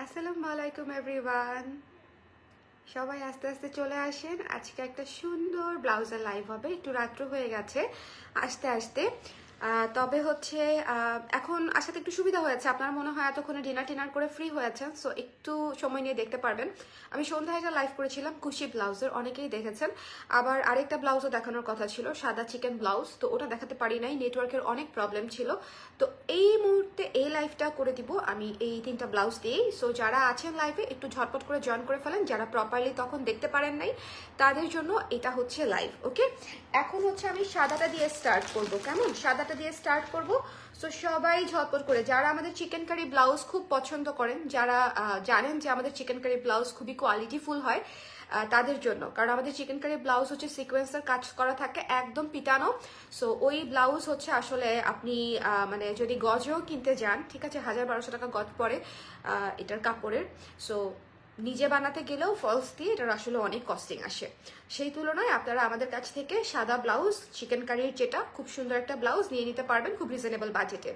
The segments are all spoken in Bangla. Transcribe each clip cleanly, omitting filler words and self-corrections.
আসসালামু আলাইকুম এভরিওয়ান। সবাই আস্তে আস্তে চলে আসেন। আজকে একটা সুন্দর ব্লাউজের লাইভ হবে, একটু রাত্র হয়ে গেছে আসতে আসতে। তবে হচ্ছে এখন আসাতে একটু সুবিধা হয়েছে। আপনার মনে হয় এতক্ষণে ডিনার করে ফ্রি হয়েছেন, সো একটু সময় নিয়ে দেখতে পারবেন। আমি সন্ধ্যায় একটা লাইভ করেছিলাম কুশি ব্লাউজের, অনেকেই দেখেছেন। আবার আরেকটা ব্লাউজও দেখানোর কথা ছিল, সাদা চিকেন ব্লাউজ, তো ওটা দেখাতে পারি নাই, নেটওয়ার্কের অনেক প্রবলেম ছিল। তো এই মুহূর্তে এই লাইভটা করে দিব আমি এই 3টা ব্লাউজ দিয়েই। সো যারা আছেন লাইভে একটু ঝটপট করে জয়েন করে ফেলেন, যারা প্রপারলি তখন দেখতে পারেন নাই তাদের জন্য এটা হচ্ছে লাইভ। ওকে, এখন হচ্ছে আমি সাদাটা দিয়ে স্টার্ট করব। কেমন? সাদাটা দিয়ে স্টার্ট করব। সো সবাই ঝটপট করে, যারা আমাদের চিকেন কারি ব্লাউজ খুব পছন্দ করেন, যারা জানেন যে আমাদের চিকেন কারি ব্লাউজ খুবই কোয়ালিটিফুল হয়, তাদের জন্য। কারণ আমাদের চিকেন কারি ব্লাউজ হচ্ছে সিকোয়েন্সের কাজ করা থাকে, একদম পিটানো। সো ওই ব্লাউজ হচ্ছে আসলে আপনি মানে যদি গজও কিনতে যান, ঠিক আছে, 1000-1200 টাকা গজ পড়ে এটার কাপড়ের। সো নিজে বানাতে গেলেও ফলস দিয়ে এটার আসলে অনেক কস্টিং আসে। সেই তুলনায় আপনারা আমাদের কাছ থেকে সাদা ব্লাউজ চিকেন কারির যেটা খুব সুন্দর একটা ব্লাউজ নিয়ে নিতে পারবেন খুব রিজনেবল বাজেটে।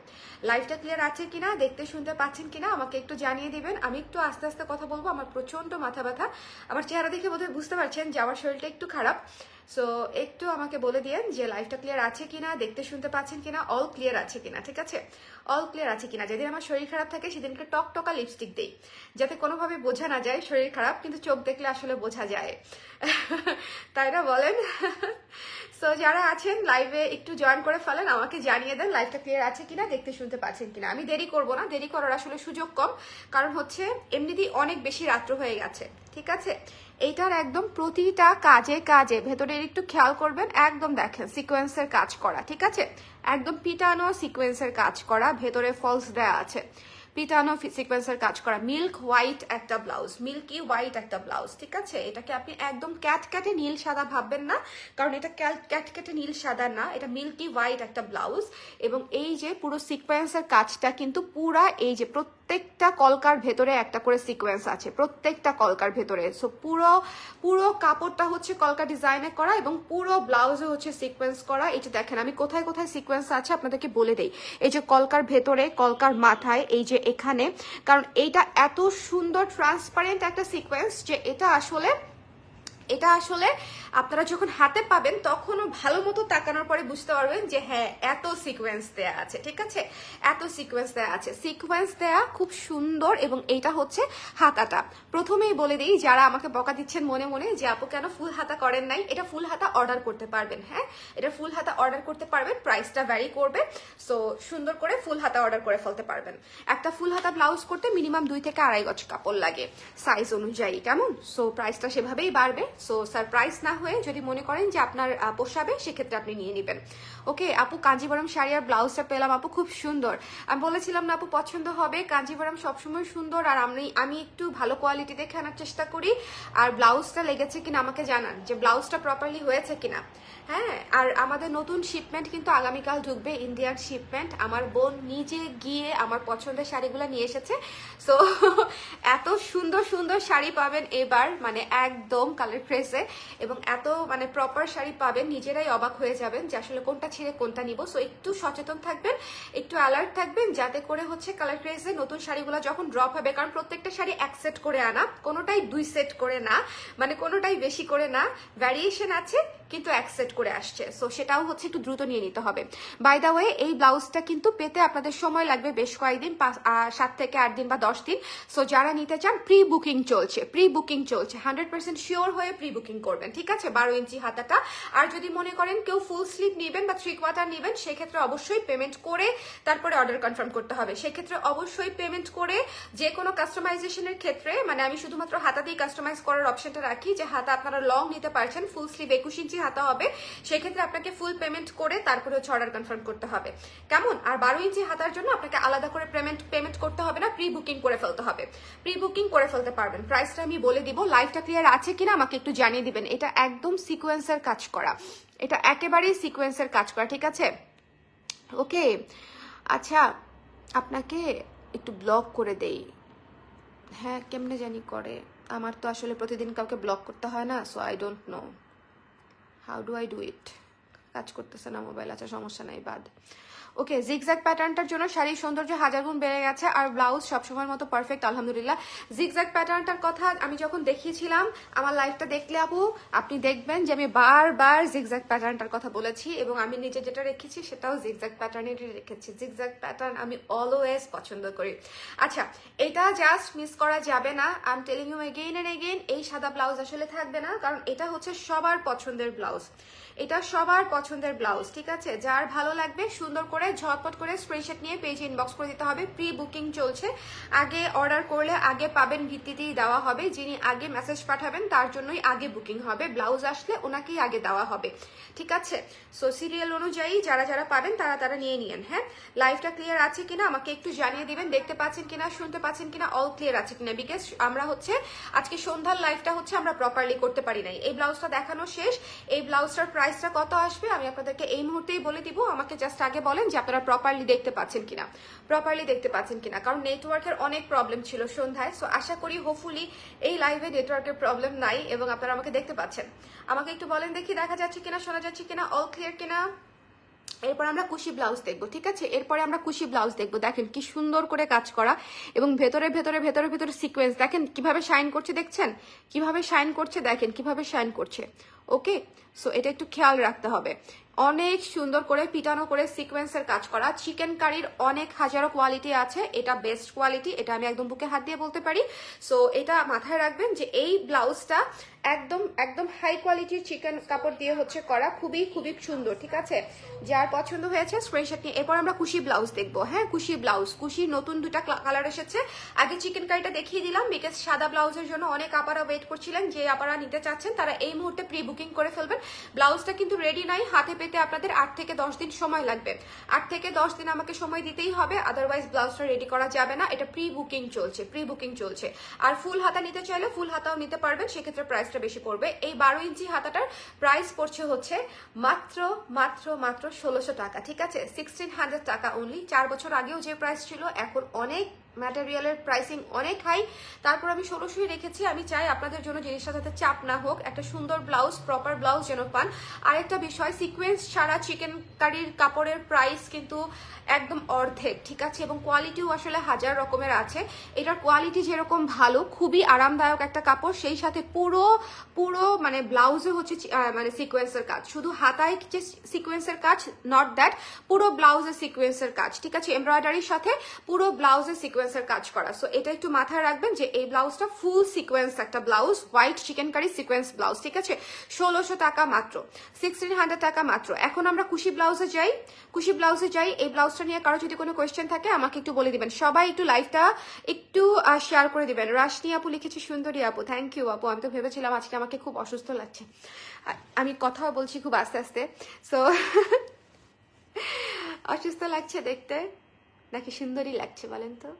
লাইভটা ক্লিয়ার আছে কিনা, দেখতে শুনতে পাচ্ছেন কিনা আমাকে একটু জানিয়ে দিবেন। আমি একটু আস্তে আস্তে কথা বলবো, আমার প্রচন্ড মাথা ব্যথা। আমার চেহারা দেখে বোধহয় বুঝতে পারছেন যে আমার শরীরটা একটু খারাপ। সো একটু আমাকে বলে দিয়েন যে লাইভটা ক্লিয়ার আছে কিনা, দেখতে শুনতে পাচ্ছেন কিনা, অল ক্লিয়ার আছে কিনা। ঠিক আছে, অল ক্লিয়ার আছে কিনা। যেদিন আমার শরীর খারাপ থাকে সেদিনকে টকটকা লিপস্টিক দেই, যাতে কোনোভাবে বোঝা না যায় শরীর খারাপ, কিন্তু চোখ দেখলে আসলে বোঝা যায়। তাই না বলেন? সো যারা আছেন লাইভে একটু জয়েন করে ফেলেন, আমাকে জানিয়ে দেন লাইভটা ক্লিয়ার আছে কিনা, দেখতে শুনতে পাচ্ছেন কিনা। আমি দেরি করব না, দেরি করার আসলে সুযোগ কম, কারণ হচ্ছে এমনিতেই অনেক বেশি রাত্র হয়ে গেছে। ঠিক আছে, এইটার একদম প্রতিটা কাজে কাজে ভেতরের একটু খেয়াল করবেন, একদম দেখেন সিকোয়েন্সের কাজ করা। ঠিক আছে, একদম পিটানো সিকোয়েন্সের কাজ করা, ভেতরে ফলস দেয়া আছে, পিটানো সিকোয়েন্সের কাজ করা, মিল্ক হোয়াইট একটা ব্লাউজ, মিল্কি হোয়াইট একটা ব্লাউজ। ঠিক আছে, এটাকে আপনি একদম ক্যাটে নীল সাদা ভাববেন না, কারণ এটা ক্যাটে নীল সাদা না, এটা মিল্কি হোয়াইট একটা ব্লাউজ। এবং এই যে পুরো সিকোয়েন্সের কাজটা কিন্তু পুরা, এই যে প্রত্যেকটা কলকার ভেতরে একটা করে সিকোয়েন্স আছে, প্রত্যেকটা কলকার ভেতরে। সো পুরো পুরো কাপড়টা হচ্ছে কলকা ডিজাইনে করা এবং পুরো ব্লাউজে হচ্ছে সিকোয়েন্স করা। এটা দেখেন আমি কোথায় কোথায় সিকোয়েন্স আছে আপনাদেরকে বলে দেই। এই যে কলকার ভেতরে, কলকার মাথায়, এই যে এখানে, কারণ এইটা এত সুন্দর ট্রান্সপারেন্ট একটা সিকোয়েন্স যে এটা আসলে আপনারা যখন হাতে পাবেন তখনও ভালো মতো তাকানোর পরে বুঝতে পারবেন যে হ্যাঁ এত সিকোয়েন্স দেয়া আছে। ঠিক আছে, এত সিকোয়েন্স দেয়া আছে, সিকোয়েন্স দেয়া খুব সুন্দর। এবং এইটা হচ্ছে হাতাটা। প্রথমেই বলে দিই, যারা আমাকে বকা দিচ্ছেন মনে মনে যে আপু কেন ফুল হাতা করেন নাই, এটা ফুল হাতা অর্ডার করতে পারবেন। হ্যাঁ, এটা ফুল হাতা অর্ডার করতে পারবেন, প্রাইসটা ভ্যারি করবে। সো সুন্দর করে ফুল হাতা অর্ডার করে ফেলতে পারবেন। একটা ফুল হাতা ব্লাউজ করতে মিনিমাম 2 থেকে 2.5 গজ কাপড় লাগে সাইজ অনুযায়ী। কেমন? সো প্রাইসটা সেভাবেই বাড়বে। সো সারপ্রাইজ না হয়ে যদি মনে করেন যে আপনার পোষাবে, সেক্ষেত্রে আপনি নিয়ে নেবেন। ওকে আপু, কাঞ্জিবরম শাড়ি আর ব্লাউজটা পেলাম আপু, খুব সুন্দর। আমি বলেছিলাম না আপু পছন্দ হবে, কাঞ্জিবরম সবসময় সুন্দর, আর আমি একটু ভালো কোয়ালিটি দেখে আনার চেষ্টা করি। আর ব্লাউজটা লেগেছে কিনা আমাকে জানান, যে ব্লাউজটা প্রপারলি হয়েছে কিনা। হ্যাঁ, আর আমাদের নতুন শিপমেন্ট কিন্তু আগামীকাল ঢুকবে, ইন্ডিয়ান শিপমেন্ট। আমার বোন নিজে গিয়ে আমার পছন্দের শাড়িগুলো নিয়ে এসেছে। সো এত সুন্দর সুন্দর শাড়ি পাবেন এবার, মানে একদম কালার ফ্রেশে, এবং এত মানে প্রপার শাড়ি পাবেন, নিজেরাই অবাক হয়ে যাবেন যে আসলে কোনটা ছেড়ে কোনটা নিব। সো একটু সচেতন থাকবেন, একটু অ্যালার্ট থাকবেন, যাতে করে হচ্ছে কালার ফ্রেশে নতুন শাড়িগুলো যখন ড্রপ হবে, কারণ প্রত্যেকটা শাড়ি 1 সেট করে আনা, কোনোটাই 2 সেট করে না, মানে কোনোটাই বেশি করে না, ভ্যারিয়েশন আছে কিন্তু 1 সেট করে আসছে। সো সেটাও হচ্ছে একটু দ্রুত নিয়ে নিতে হবে। বাই দা ওয়ে, এই ব্লাউজটা কিন্তু পেতে আপনাদের সময় লাগবে বেশ কয়েকদিন, 7 থেকে 8 দিন বা 10 দিন। সো যারা নিতে চান, প্রি বুকিং চলছে, 100% শিওর হয়ে প্রি বুকিং করবেন। ঠিক আছে, 12 ইঞ্চি হাতাটা। আর যদি মনে করেন কেউ ফুল স্লিভ নেবেন বা 3/4 নেবেন, সেক্ষেত্রে অবশ্যই পেমেন্ট করে তারপরে অর্ডার কনফার্ম করতে হবে। সেক্ষেত্রে অবশ্যই পেমেন্ট করে, যে কোনো কাস্টমাইজেশনের ক্ষেত্রে, মানে আমি শুধুমাত্র হাতা দিয়ে কাস্টমাইজ করার অপশনটা রাখি, যে হাতা আপনারা লং নিতে পারছেন, ফুল স্লিভ 21 ইঞ্চি হাতা হবে, সেক্ষেত্রে আপনাকে ফুল পেমেন্ট করে তারপরে হচ্ছে অর্ডার কনফার্ম করতে হবে। কেমন? আর 12 ইঞ্চি হাতার জন্য আপনাকে আলাদা করে পেমেন্ট করতে হবে না, প্রি বুকিং করে ফেলতে হবে, প্রি বুকিং করে ফেলতে পারবেন। প্রাইসটা আমি বলে দিব, লাইভটা ক্লিয়ার আছে কিনা আমাকে একটু জানিয়ে দিবেন। এটা একদম সিকোয়েন্সের কাজ করা, এটা একেবারেই সিকোয়েন্সের কাজ করা। ঠিক আছে, ওকে। আচ্ছা, আপনাকে একটু ব্লক করে দেই। হ্যাঁ, কেমনে জানি করে, আমার তো আসলে প্রতিদিন কাউকে ব্লক করতে হয় না। So I don't know how do I do it. কাজ করতেছে না মোবাইল, আচ্ছা সমস্যা নাই, বাদ। ওকে, জিগজ্যাগ প্যাটার্নটার জন্য শাড়ির সৌন্দর্য হাজার গুণ বেড়ে গেছে, আর ব্লাউজ সবসময়ের মতো পারফেক্ট আলহামদুলিল্লাহ। জিগজ্যাগ প্যাটার্নটার কথা আমি যখন দেখিয়েছিলাম আমার লাইফটা দেখলে আপু আপনি দেখবেন যে আমি বারবার জিগজ্যাগ প্যাটার্নটার কথা বলেছি, এবং আমি নিজে যেটা রেখেছি সেটাও জিগজ্যাগ প্যাটার্নেরই রেখেছি। জিগজ্যাগ প্যাটার্ন আমি অলওয়েজ পছন্দ করি। আচ্ছা, এটা জাস্ট মিস করা যাবে না, I am telling you again and again, এই সাদা ব্লাউজ আসলে থাকবে না, কারণ এটা হচ্ছে সবার পছন্দের ব্লাউজ, এটা সবার পছন্দের ব্লাউজ, ঠিক আছে? যার ভালো লাগবে সুন্দর করে ঝটপট করে স্ক্রিনশট নিয়ে পেজে ইনবক্স করে দিতে হবে। প্রি বুকিং চলছে, আগে অর্ডার করলে আগে পাবেন ভিত্তিতেই দেওয়া হবে। যিনি আগে মেসেজ পাঠাবেন তার জন্যই আগে বুকিং হবে, ব্লাউজ আসলে ওনাকেই আগে দেওয়া হবে, ঠিক আছে? সো সিরিয়াল অনুযায়ী যারা যারা পাবেন তারা তারা নিয়ে নিয়েন। হ্যাঁ, লাইভটা ক্লিয়ার আছে কিনা আমাকে একটু জানিয়ে দিবেন, দেখতে পাচ্ছেন কিনা, শুনতে পাচ্ছেন কিনা, অল ক্লিয়ার আছে কিনা, বিকজ আমরা হচ্ছে আজকে সন্ধ্যার লাইভটা হচ্ছে আমরা প্রপারলি করতে পারি নাই। এই ব্লাউজটা দেখানো শেষ, এই ব্লাউজটার প্রাইসটা কত আসবে আমি আপনাদেরকে এই মুহূর্তেই বলে দিব। আমাকে জাস্ট আগে বলেন যে আপনারা প্রপারলি দেখতে পাচ্ছেন কিনা, প্রপারলি দেখতে পাচ্ছেন কিনা, কারণ নেটওয়ার্কের অনেক প্রবলেম ছিল সন্ধ্যায়। সো আশা করি হোপফুলি এই লাইভে নেটওয়ার্কের প্রবলেম নাই এবং আপনারা আমাকে দেখতে পাচ্ছেন। আমাকে একটু বলেন দেখি দেখা যাচ্ছে কিনা, শোনা যাচ্ছে কিনা, অল ক্লিয়ার কিনা। এরপর আমরা কুশি ব্লাউজ দেখবো, ঠিক আছে? এরপরে আমরা কুশি ব্লাউজ দেখবো। দেখেন কি সুন্দর করে কাজ করা, এবং ভেতরে ভেতরে ভেতরে ভেতরে সিকোয়েন্স দেখেন কিভাবে শাইন করছে, দেখছেন কিভাবে শাইন করছে, দেখেন কিভাবে শাইন করছে। ওকে, সো এটা একটু খেয়াল রাখতে হবে। অনেক সুন্দর করে পিটানো করে সিকোয়েন্সের কাজ করা। চিকেন কারির অনেক হাজারো কোয়ালিটি আছে, এটা বেস্ট কোয়ালিটি, এটা আমি একদম বুকে হাত দিয়ে বলতে পারি। সো এটা মাথায় রাখবেন যে এই ব্লাউজটা একদম একদম হাই কোয়ালিটির চিকেন কাপড় দিয়ে হচ্ছে করা, খুবই খুবই সুন্দর, ঠিক আছে? যার পছন্দ হয়েছে স্ক্রিনশট নিয়ে। এরপর আমরা কুশি ব্লাউজ দেখবো। হ্যাঁ, কুশি ব্লাউজ, কুশির নতুন দুটা কালার এসেছে। আগে চিকেন কারিটা দেখিয়ে দিলাম বিকজ সাদা ব্লাউজের জন্য অনেক আপারা ওয়েট করছিলেন, যে আপারা নিতে চাচ্ছেন তারা এই মুহূর্তে প্রি বুকিং করে ফেলবেন। ব্লাউজটা কিন্তু রেডি নাই, হাতে পেতে আপনাদের 8 থেকে 10 দিন সময় লাগবে। 8 থেকে 10 দিন আমাকে সময় দিতেই হবে, আদারওয়াইজ ব্লাউজটা রেডি করা যাবে না। এটা প্রি বুকিং চলছে, প্রি বুকিং চলছে। আর ফুল হাতা নিতে চাইলে ফুল হাতাও নিতে পারবেন, সেক্ষেত্রে প্রাইসটা বেশি পড়বে। এই 12 ইঞ্চি হাতাটার প্রাইস পড়ছে হচ্ছে মাত্র মাত্র মাত্র 1600 টাকা, ঠিক আছে? 1600 টাকা অনলি। 4 বছর আগেও যে প্রাইস ছিল, এখন অনেক ম্যাটেরিয়ালের প্রাইসিং অনেক হাই, তারপর আমি 1600 রেখেছি। আমি চাই আপনাদের জন্য জিনিসটা যাতে চাপ না হোক, একটা সুন্দর ব্লাউজ, প্রপার ব্লাউজ যেন পান। আরেকটা বিষয়, সিকোয়েন্স ছাড়া চিকেন কারির কাপড়ের প্রাইস কিন্তু একদম অর্ধেক, ঠিক আছে? এবং কোয়ালিটিও আসলে হাজার রকমের আছে। এটার কোয়ালিটি যেরকম ভালো, খুবই আরামদায়ক একটা কাপড়, সেই সাথে পুরো পুরো মানে ব্লাউজে হচ্ছে মানে সিকোয়েন্সের কাজ, শুধু হাতায় যে সিকোয়েন্সের কাজ, নট দ্যাট, পুরো ব্লাউজে সিকোয়েন্সের কাজ, ঠিক আছে? এমব্রয়ডারির সাথে পুরো ব্লাউজে সিকোয়েন্সের কাজ করা। সো এটা একটু মাথায় রাখবেন যে এই ব্লাউজটা ফুল সিকোয়েন্স একটা blouse, white chikankari sequence blouse, ঠিক আছে? 1600 টাকা মাত্র, 1600 টাকা মাত্র। এখন আমরা কুশি ব্লাউজে যাই, কুশি ব্লাউজে যাই। এই ব্লাউজটা নিয়ে কারো যদি কোনো কোয়েশ্চেন থাকে আমাকে একটু বলে দিবেন। সবাই একটু লাইভটা একটু শেয়ার করে দিবেন। রাশনি আপু লিখেছি সুন্দরী আপু, থ্যাংক ইউ আপু। আমি তো ভেবেছিলাম আজকে আমাকে খুব অসুস্থ লাগছে, আমি কথাও বলছি খুব আস্তে আস্তে। সো অসুস্থ লাগছে দেখতে নাকি সুন্দরী লাগছে বলেন তো?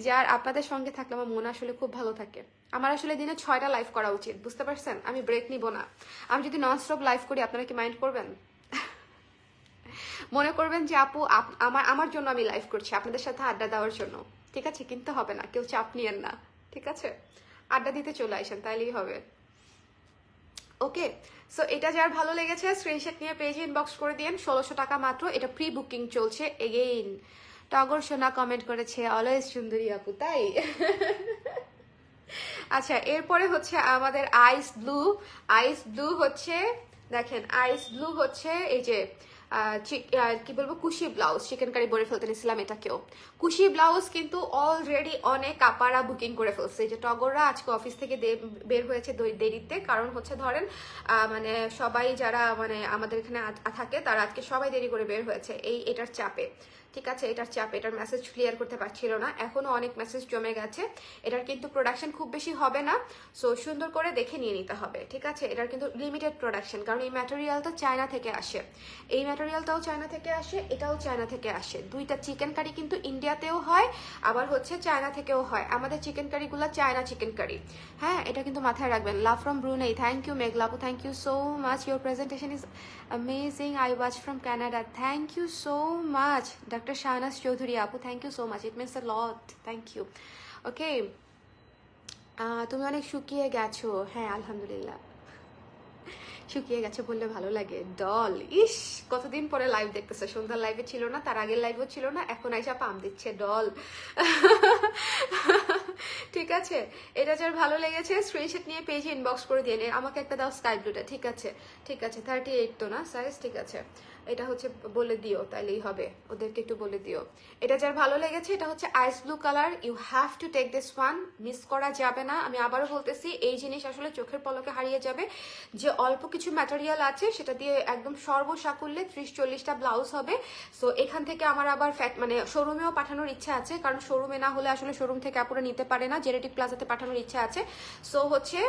যার আপনাদের সঙ্গে থাকলে আমার মন আসলে খুব ভালো থাকে। আমার আসলে দিনে 6টা লাইভ করা উচিত, বুঝতে পারছেন? আমি ব্রেক নিব না। আমি যদি ননস্টপ লাইভ করি আপনারা কি মাইন্ড করবেন? মনে করবেন যে আপু আমার জন্য আমি লাইভ করছি, আপনাদের সাথে আড্ডা দেওয়ার জন্য, ঠিক আছে? কিন্তু হবে না, কেউ চাপ নিয়েন না, ঠিক আছে? আড্ডা দিতে চলে আসেন, তাইলেই হবে। ওকে, সো এটা যার ভালো লেগেছে স্ক্রিনশট নিয়ে পেজে ইনবক্স করে দিন। 1600 টাকা মাত্র, এটা প্রি বুকিং চলছে। এগেইন টগর সোনা কমেন্ট করেছে, অলওয়েজ সুন্দরী আপু, তাই? আচ্ছা, এরপরে হচ্ছে আমাদের আইস ব্লু। আইস ব্লু হচ্ছে, দেখেন আইস ব্লু হচ্ছে এই যে কি বলবো, কুশি ব্লাউজ, চিকেন কারি বলে ফেলতে নিয়েছিলাম এটাকেও। কুশি ব্লাউজ কিন্তু অলরেডি অনেক আপারা বুকিং করে ফেলছে। যে টগররা আজকে অফিস থেকে বের হয়েছে দেরিতে, কারণ হচ্ছে ধরেন মানে সবাই যারা মানে আমাদের এখানে থাকে তারা আজকে সবাই দেরি করে বের হয়েছে এটার চাপে, ঠিক আছে? এটার চাপ, এটার মেসেজ ক্লিয়ার করতে পারছিল না, এখনো অনেক মেসেজ জমে গেছে। এটার কিন্তু প্রোডাকশন খুব বেশি হবে না, সো সুন্দর করে দেখে নিয়ে নিতে হবে, ঠিক আছে? এটার কিন্তু লিমিটেড প্রোডাকশন, কারণ এই ম্যাটেরিয়ালটা চায়না থেকে আসে, এই ম্যাটেরিয়ালটাও চায়না থেকে আসে, এটাও চায়না থেকে আসে। দুইটা চিকেন কারি কিন্তু ইন্ডিয়াতেও হয়, আবার হচ্ছে চায়না থেকেও হয়। আমাদের চিকেন কারিগুলো চায়না চিকেন কারি। হ্যাঁ, এটা কিন্তু মাথায় রাখবেন। Love from Brunei, thank you Meghla আপু, thank you so much, your presentation is amazing. I watch from Canada. Thank you so much, Dr. Shahnaz Chaudhary Apu. Thank you so much. It means a lot. Thank you. Okay. তুমি অনেক শুকিয়ে গেছো। হ্যাঁ, আলহামদুলিল্লাহ। শুকিয়ে গেছে বললে ভালো লাগে। ডল, ইস কতদিন পরে লাইভ দেখতেছে, সন্ধ্যার লাইভে ছিল না, তার আগের লাইভও ছিল না, এখন আইসা পাম দিচ্ছে ডল। ঠিক আছে, এটা যার ভালো লেগেছে স্ক্রিনশট নিয়ে পেজে ইনবক্স করে দিয়ে নে। আমাকে একটা দাও স্কাই ব্লুটা। ঠিক আছে ঠিক আছে, 38 তো না সাইজ? ঠিক আছে, এটা হচ্ছে বলে দিও, তাইলেই হবে, ওদেরকে একটু বলে দিও। এটা যার ভালো লেগেছে, এটা হচ্ছে ice blue colour, you have to take this one, miss করা যাবে না। আমি আবারও বলতেছি, এই জিনিস আসলে চোখের পলকে হারিয়ে যাবে। যে অল্প কিছু ম্যাটেরিয়াল আছে সেটা দিয়ে একদম সর্বসাকুল্যে 30-40টা ব্লাউজ হবে। সো এখান থেকে আমার আবার মানে শোরুমেও পাঠানোর ইচ্ছা আছে, কারণ শোরুমে না হলে আসলে শোরুম থেকে আপুরা নিতে পারে না, জেনেটিক প্লাজাতে পাঠানোর ইচ্ছা আছে। সো হচ্ছে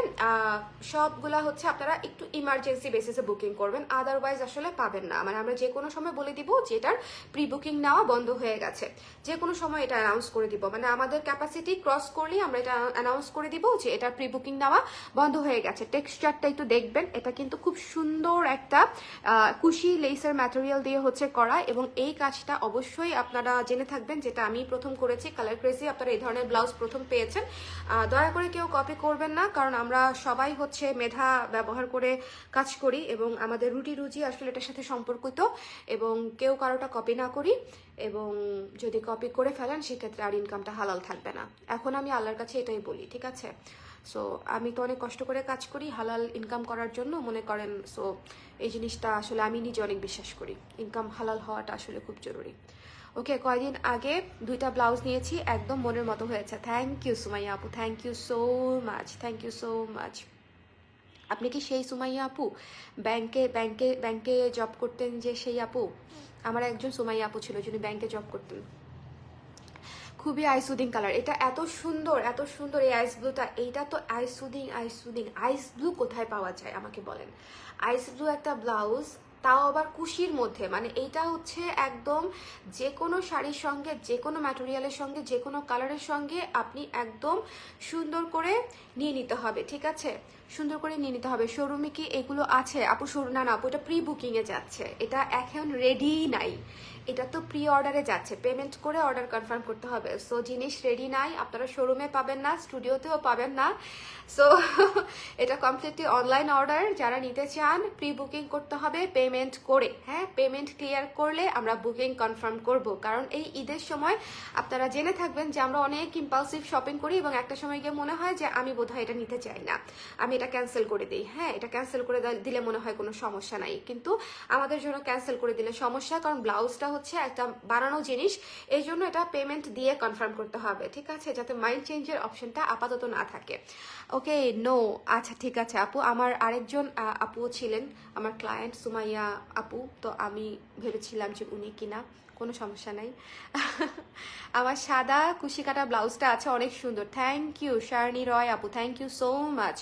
সবগুলা হচ্ছে আপনারা একটু ইমার্জেন্সি বেসিসে বুকিং করবেন, আদারওয়াইজ আসলে পাবেন না। মানে আমরা যে কোনো সময় বলে দিব যে এটার প্রি বুকিং নেওয়া বন্ধ হয়ে গেছে, যে কোনো সময় এটা অ্যানাউন্স করে দিব। মানে আমাদের ক্যাপাসিটি ক্রস করলেই আমরা এটা অ্যানাউন্স করে দিব যে এটার প্রি বুকিং নেওয়া বন্ধ হয়ে গেছে। টেক্সচারটা একটু দেখবেন, এটা কিন্তু খুব সুন্দর একটা কুশি লেসের ম্যাটেরিয়াল দিয়ে হচ্ছে করা, এবং এই কাজটা অবশ্যই আপনারা জেনে থাকবেন, যেটা আমি প্রথম করেছি কালার ক্রেজি। আপনারা এই ধরনের ব্লাউজ প্রথম পেয়েছেন, দয়া করে কেউ কপি করবেন না, কারণ আমরা সবাই হচ্ছে মেধা ব্যবহার করে কাজ করি এবং আমাদের রুটি রুজি আসলে এটার সাথে সম্পর্কিত, এবং কেউ কারোটা কপি না করি, এবং যদি কপি করে ফেলেন সেক্ষেত্রে আর ইনকামটা হালাল থাকবে না। এখন আমি আল্লাহর কাছে এটাই বলি, ঠিক আছে? সো আমি তো অনেক কষ্ট করে কাজ করি হালাল ইনকাম করার জন্য, মনে করেন। সো এই জিনিসটা আসলে আমি নিজে অনেক বিশ্বাস করি, ইনকাম হালাল হওয়াটা আসলে খুব জরুরি। ওকে, কয়দিন আগে 2টা ব্লাউজ নিয়েছি, একদম মনের মতো হয়েছে। থ্যাংক ইউ সুমাইয়া আপু, thank you so much, thank you so much. আপনি কি সেই সুমাইয়া আপু, ব্যাংকে ব্যাংকে ব্যাংকে জব করতেন যে সেই আপু? আমার একজন সুমাইয়া আপু ছিল যিনি ব্যাংকে জব করতেন। খুবই আইসুদিং কালার, এটা এত সুন্দর এত সুন্দর। এই আইস ব্লুটা, এইটা তো আইসুদিং আইসুদিং। আইস ব্লু কোথায় পাওয়া যায় আমাকে বলেন? আইস ব্লু একটা ব্লাউজ, তাও আবার কুশির মধ্যে, মানে এইটা হচ্ছে একদম যে কোনো শাড়ির সঙ্গে, যে কোনো ম্যাটেরিয়ালের সঙ্গে, যে কোনো কালারের সঙ্গে আপনি একদম সুন্দর করে নিয়ে নিতে হবে, ঠিক আছে? সুন্দর করে নিয়ে নিতে হবে। শোরুমে কি এগুলো আছে আপু? না না আপু, এটা প্রি বুকিংয়ে যাচ্ছে, এটা এখন রেডি নাই, এটা তো প্রি অর্ডারে যাচ্ছে, পেমেন্ট করে অর্ডার কনফার্ম করতে হবে। সো জিনিস রেডি নাই, আপনারা শোরুমে পাবেন না, স্টুডিওতেও পাবেন না। সো এটা কমপ্লিটলি অনলাইন অর্ডার, যারা নিতে চান প্রি বুকিং করতে হবে পেমেন্ট করে। হ্যাঁ, পেমেন্ট ক্লিয়ার করলে আমরা বুকিং কনফার্ম করব, কারণ এই ঈদের সময় আপনারা জেনে থাকবেন যে আমরা অনেক ইম্পালসিভ শপিং করি, এবং একটা সময় গিয়ে মনে হয় যে আমি বোধহয় এটা নিতে চাই না, আমি এটা ক্যান্সেল করে দিই। হ্যাঁ, এটা ক্যান্সেল করে দিলে মনে হয় কোনো সমস্যা নাই, কিন্তু আমাদের জন্য ক্যান্সেল করে দিলে সমস্যা, কারণ ব্লাউজটা হচ্ছে একটা বানানো জিনিস, এই জন্য এটা পেমেন্ট দিয়ে কনফার্ম করতে হবে, ঠিক আছে? যাতে মাইন্ড চেঞ্জের অপশনটা আপাতত না থাকে। ওকে, নো, আচ্ছা ঠিক আছে আপু। আমার আরেকজন আপুও ছিলেন আমার ক্লায়েন্ট, সুমাইয়া আপু, তো আমি ভেবেছিলাম যে উনি কিনা, কোনো সমস্যা নাই। আমার সাদা কুশি কাটা ব্লাউজটা আছে, অনেক সুন্দর। থ্যাংক ইউ শার্নি রয় আপু, thank you so much,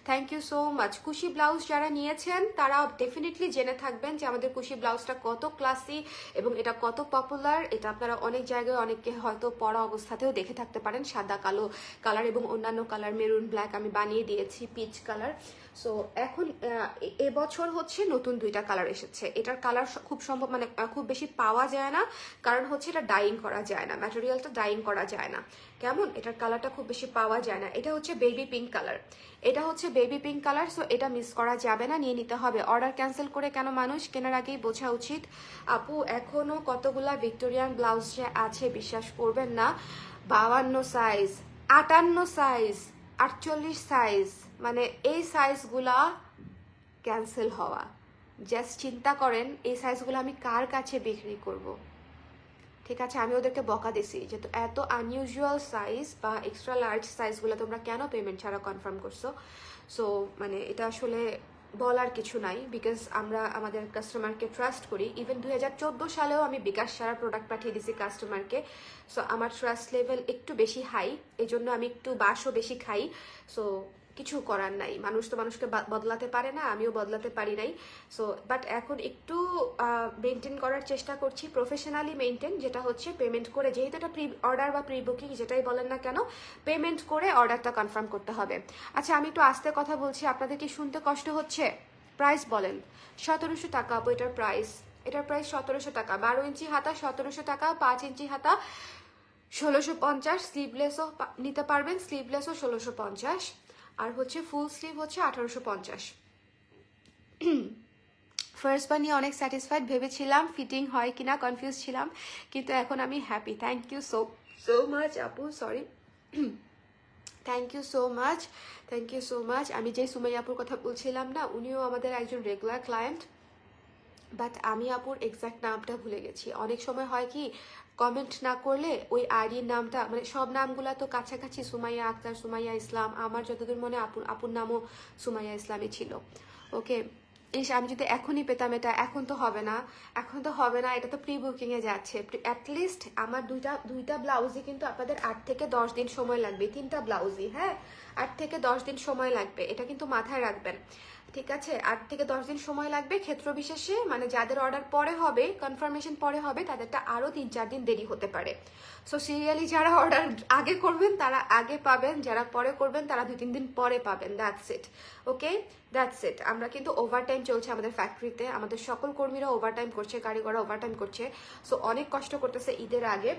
thank you so much. কুশি ব্লাউজ যারা নিয়েছেন তারা ডেফিনেটলি জেনে থাকবেন যে আমাদের কুশি ব্লাউজটা কত ক্লাসি এবং এটা কত পপুলার। এটা আপনারা অনেক জায়গায় অনেককে হয়তো পরা অবস্থাতেও দেখে থাকতে পারেন, সাদা কালো কালার এবং অন্যান্য কালার, মেরুন ব্ল্যাক আমি বানিয়ে দিয়েছি, পিচ কালার। সো এখন এবছর হচ্ছে নতুন 2টা কালার এসেছে। এটার কালার খুব সম্ভব মানে খুব বেশি পাওয়া যায় না, কারণ হচ্ছে এটা ডাইং করা যায় না, ম্যাটেরিয়ালটা ডাইং করা যায় না। কেমন, এটার কালারটা খুব বেশি পাওয়া যায় না। এটা হচ্ছে বেবি পিঙ্ক কালার, এটা হচ্ছে বেবি পিঙ্ক কালার। সো এটা মিস করা যাবে না, নিয়ে নিতে হবে। অর্ডার ক্যান্সেল করে কেন মানুষ কেনার আগেই বোঝা উচিত। আপু এখনো কতগুলা ভিক্টোরিয়ান ব্লাউজ যে আছে বিশ্বাস করবেন না, 52 সাইজ, 58 সাইজ, 48 সাইজ, মানে এই সাইজগুলা ক্যান্সেল হওয়া। জাস্ট চিন্তা করেন এই সাইজগুলো আমি কার কাছে বিক্রি করব? ঠিক আছে, আমি ওদেরকে বকা দিছি যে এত আনইউজুয়াল সাইজ বা এক্সট্রা লার্জ সাইজগুলো তোমরা কেন পেমেন্ট ছাড়া কনফার্ম করছো? সো মানে এটা আসলে বলার কিছু নাই, বিকজ আমরা আমাদের কাস্টমারকে ট্রাস্ট করি। ইভেন 2014 সালেও আমি বিকাশ সারা প্রোডাক্ট পাঠিয়ে দিয়েছি কাস্টমারকে। সো আমার ট্রাস্ট লেভেল একটু বেশি হাই, এই জন্য আমি একটু বাসও বেশি খাই। সো কিছু করার নাই, মানুষ তো মানুষকে বদলাতে পারে না, আমিও বদলাতে পারি নাই। সো বাট এখন একটু মেনটেন করার চেষ্টা করছি, প্রফেশনালি মেনটেন, যেটা হচ্ছে পেমেন্ট করে, যেহেতু এটা প্রি অর্ডার বা প্রি বুকিং যেটাই বলেন না কেন, পেমেন্ট করে অর্ডারটা কনফার্ম করতে হবে। আচ্ছা আমি একটু আস্তে কথা বলছি, আপনাদের কি শুনতে কষ্ট হচ্ছে? প্রাইস বলেন। 1700 টাকা আপু এটার প্রাইস, এটার প্রাইস 1700 টাকা। 12 ইঞ্চি হাতা 1700 টাকা, 5 ইঞ্চি হাতা 1650, স্লিভলেসও নিতে পারবেন, স্লিভলেসও 1650, আর হচ্ছে ফুল স্লিভ হচ্ছে 1850। ফার্স্ট বার নিয়ে অনেক স্যাটিসফাইড, ভেবেছিলাম ফিটিং হয় কিনা, কনফিউজ ছিলাম, কিন্তু এখন আমি happy. Thank you so so much আপু, sorry, thank you so much, thank you so much. আমি যে সুমাইয়া আপুর কথা বলছিলাম না, উনিও আমাদের একজন রেগুলার ক্লায়েন্ট, বাট আমি আপুর এক্স্যাক্ট নামটা ভুলে গেছি। অনেক সময় হয় কি, কমেন্ট না করলে ওই আইডির নামটা, মানে সব নামগুলা তো কাছাকাছি, সুমাইয়া আক্তার, সুমাইয়া ইসলাম, আমার যতদূর মনে আপুর নামও সুমাইয়া ইসলামই ছিল। ওকে, ইস আমি যদি এখনই পেতাম, এটা এখন তো হবে না, এখন তো হবে না, এটা তো প্রি বুকিংয়ে যাচ্ছে। অ্যাটলিস্ট আমার দুইটা ব্লাউজই কিন্তু আপনাদের 8 থেকে 10 দিন সময় লাগবে, 3টা ব্লাউজই, হ্যাঁ 8 থেকে 10 দিন সময় লাগবে, এটা কিন্তু মাথায় রাখবেন, ঠিক আছে? 8 থেকে 10 দিন সময় লাগবে ক্ষেত্র বিশেষে, মানে যাদের অর্ডার পরে হবে, কনফার্মেশন পরে হবে, তাদেরটা আরও 3-4 দিন দেরি হতে পারে। সো সিরিয়ালি যারা অর্ডার আগে করবেন তারা আগে পাবেন, যারা পরে করবেন তারা 2-3 দিন পরে পাবেন, that's it. Okay, that's it. আমরা কিন্তু ওভারটাইম চলছে আমাদের ফ্যাক্টরিতে, আমাদের সকল কর্মীরা ওভারটাইম করছে, কারিগররা ওভারটাইম করছে, সো অনেক কষ্ট করতেছে ঈদের আগে।